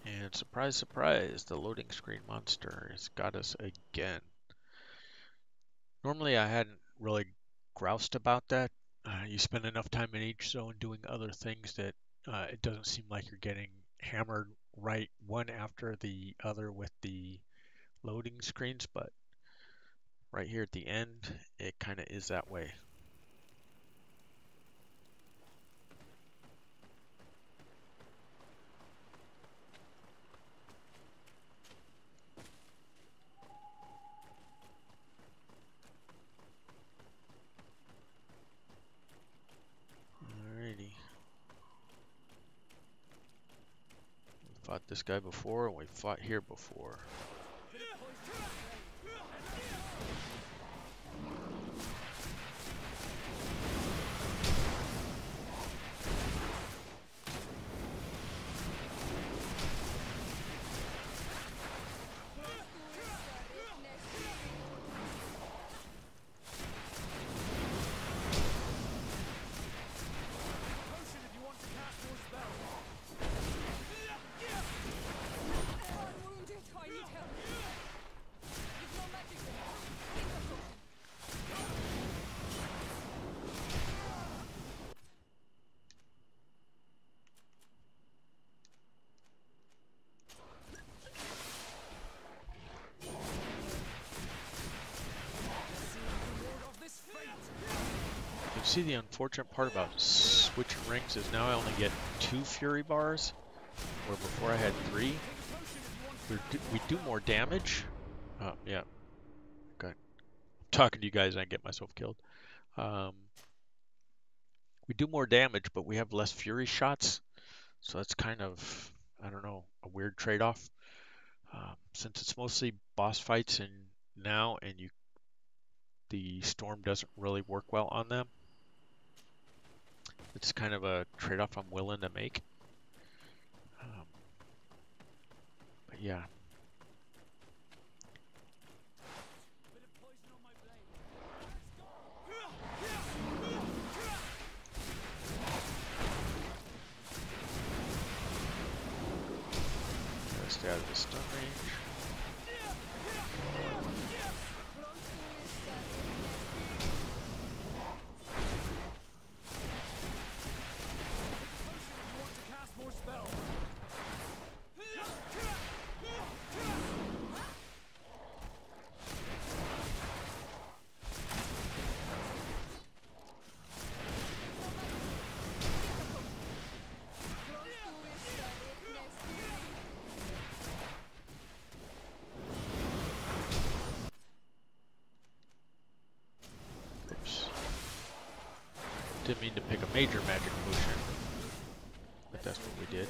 And surprise, surprise, the loading screen monster has got us again. Normally I hadn't really groused about that. You spend enough time in each zone doing other things that it doesn't seem like you're getting hammered right one after the other with the loading screens, but right here at the end, it kind of is that way. Alrighty. We fought this guy before, and we fought here before. see the unfortunate part about switching rings is now I only get 2 Fury bars, where before I had 3. We do more damage. Yeah. Okay. I'm talking to you guys and I get myself killed. We do more damage, but we have less Fury shots. So that's kind of, I don't know, a weird trade-off. Since it's mostly boss fights and the storm doesn't really work well on them. It's kind of a trade-off I'm willing to make. But yeah. Gotta stay out of the stun range. Oops. Didn't mean to pick a major magic potion, but that's what we did.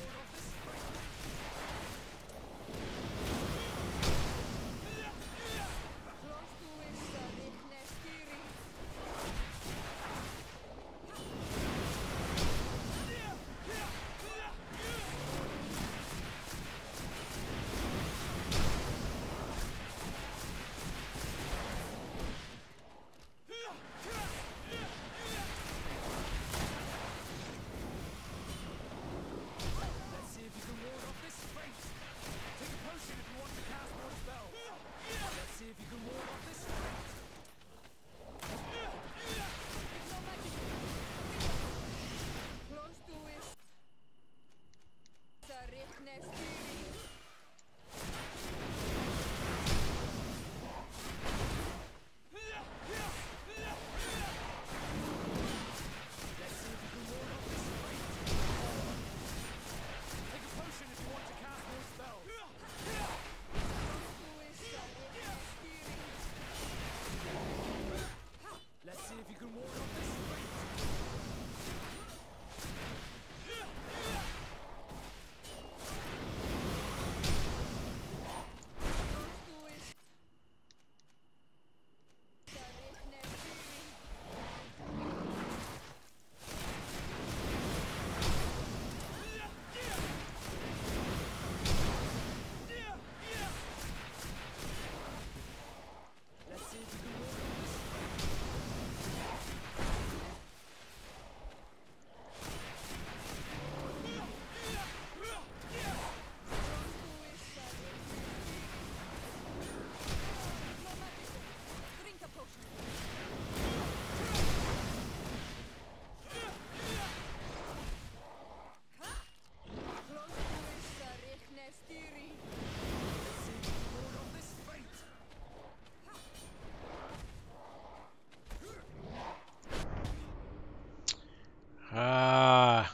Ah,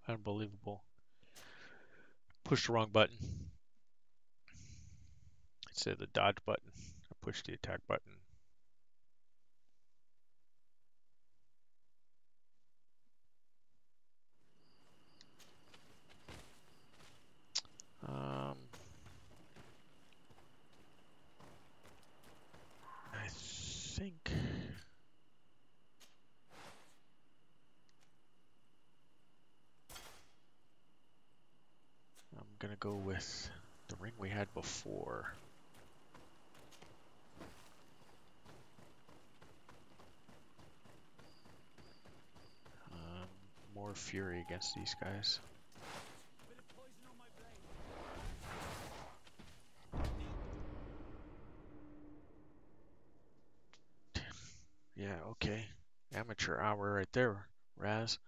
unbelievable. Pushed the wrong button. Instead of the dodge button, I pushed the attack button. I think I'm gonna go with the ring we had before. More fury against these guys. Yeah, okay. Amateur hour right there, Raz.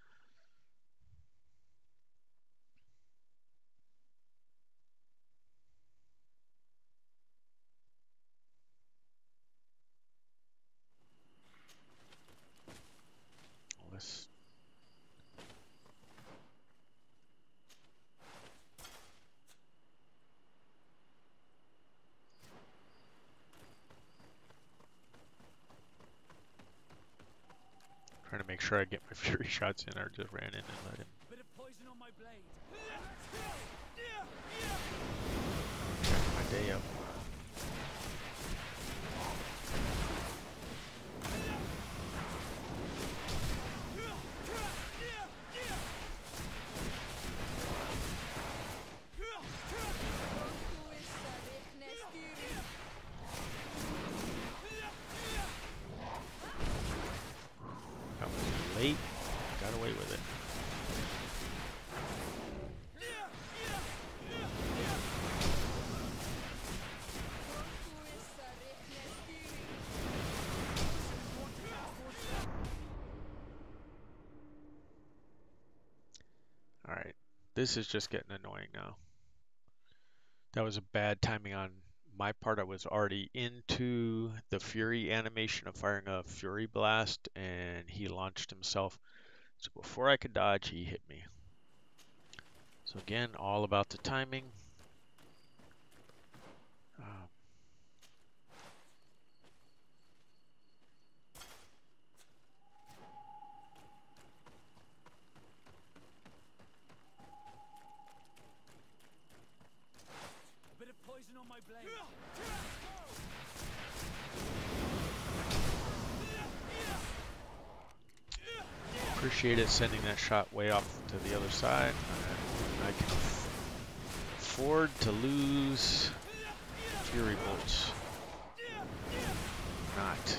Trying to make sure I get my fury shots in. I just ran in and let him. Bit of poison on my blade. My day up. That was late. Got away with it. Alright, this is just getting annoying now. That was a bad timing on my part. I was already into the Fury animation of firing a Fury Blast, and he launched himself. So before I could dodge, he hit me. So again, all about the timing. A bit of poison on my blade. Appreciate it sending that shot way off to the other side. I can afford to lose Fury Bolts. Not.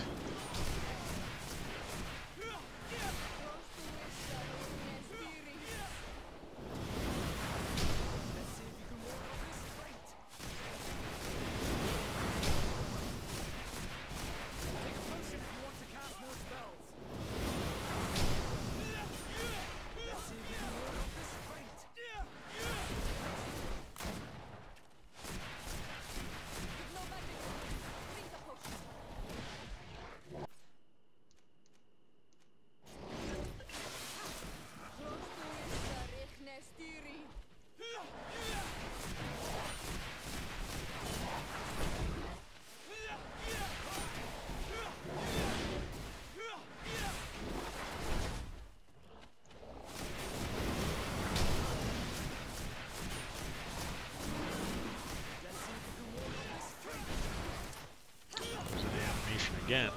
Again.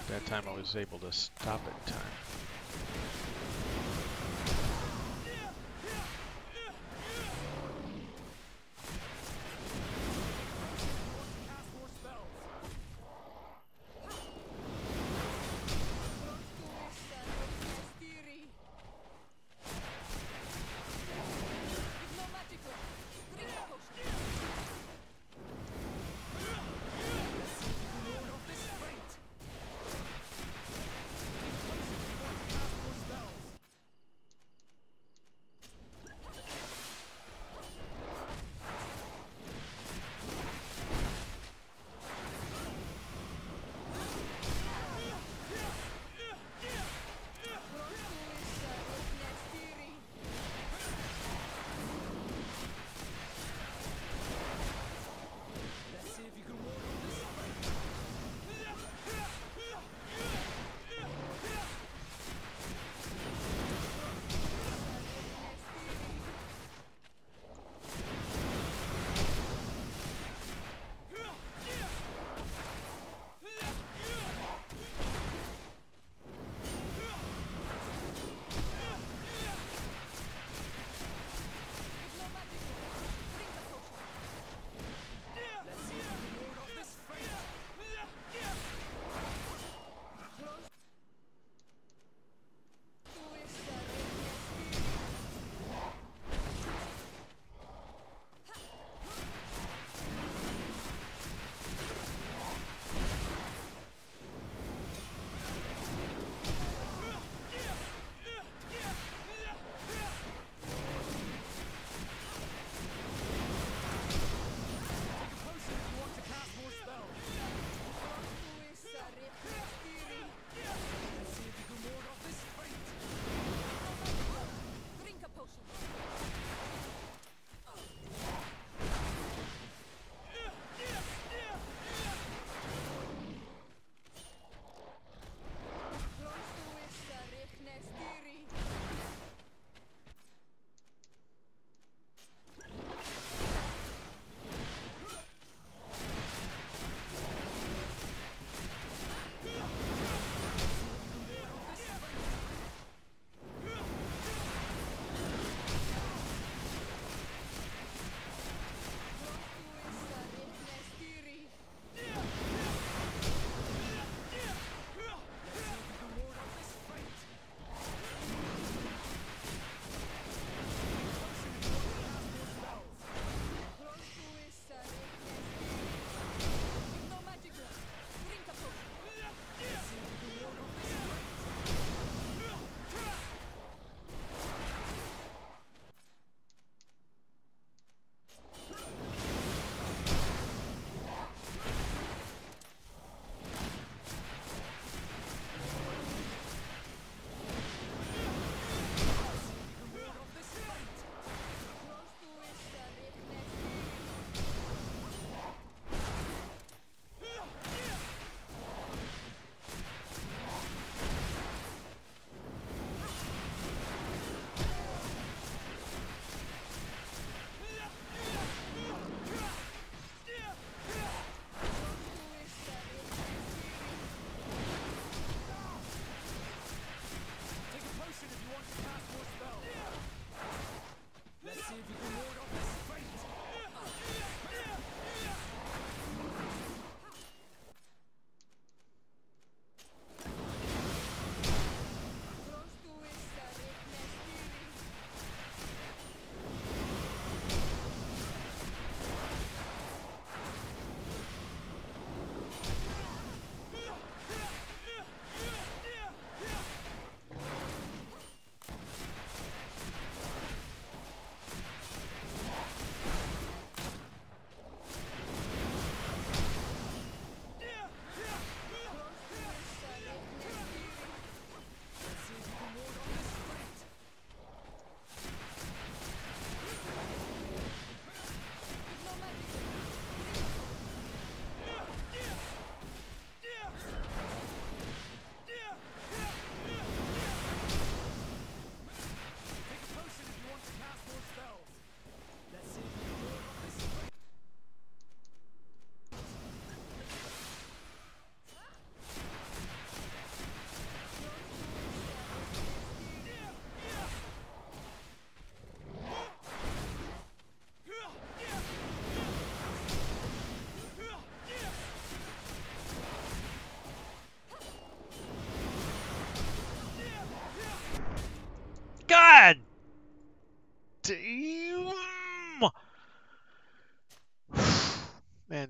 That time I was able to stop it in time.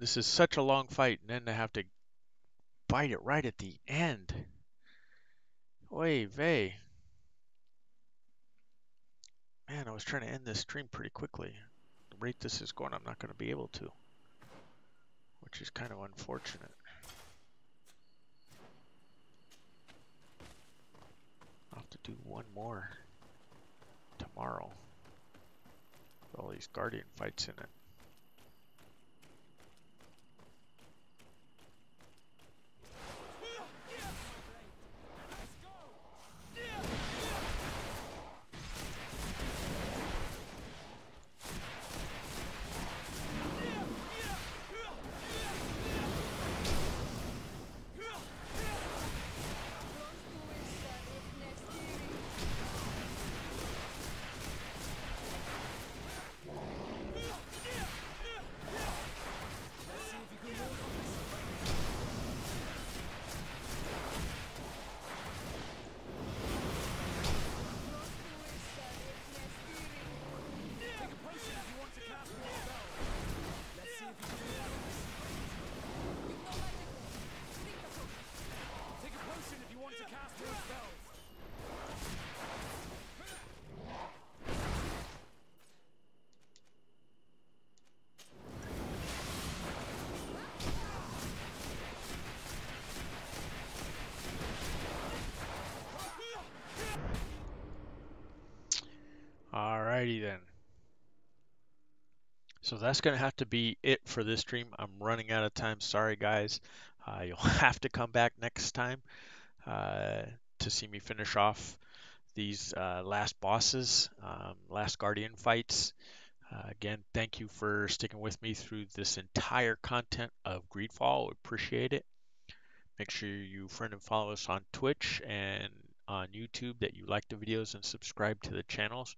this is such a long fight, and then to have to bite it right at the end. Oy vey. Man, I was trying to end this stream pretty quickly. The rate this is going, I'm not going to be able to, which is kind of unfortunate. I'll have to do one more tomorrow with all these Guardian fights in it. Alrighty then. So that's going to have to be it for this stream. I'm running out of time. Sorry, guys. You'll have to come back next time to see me finish off these last bosses, last Guardian fights. Again, thank you for sticking with me through this entire content of GreedFall. We appreciate it. Make sure you friend and follow us on Twitch and on YouTube, that you like the videos and subscribe to the channels.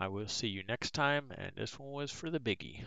I will see you next time, and this one was for the biggie.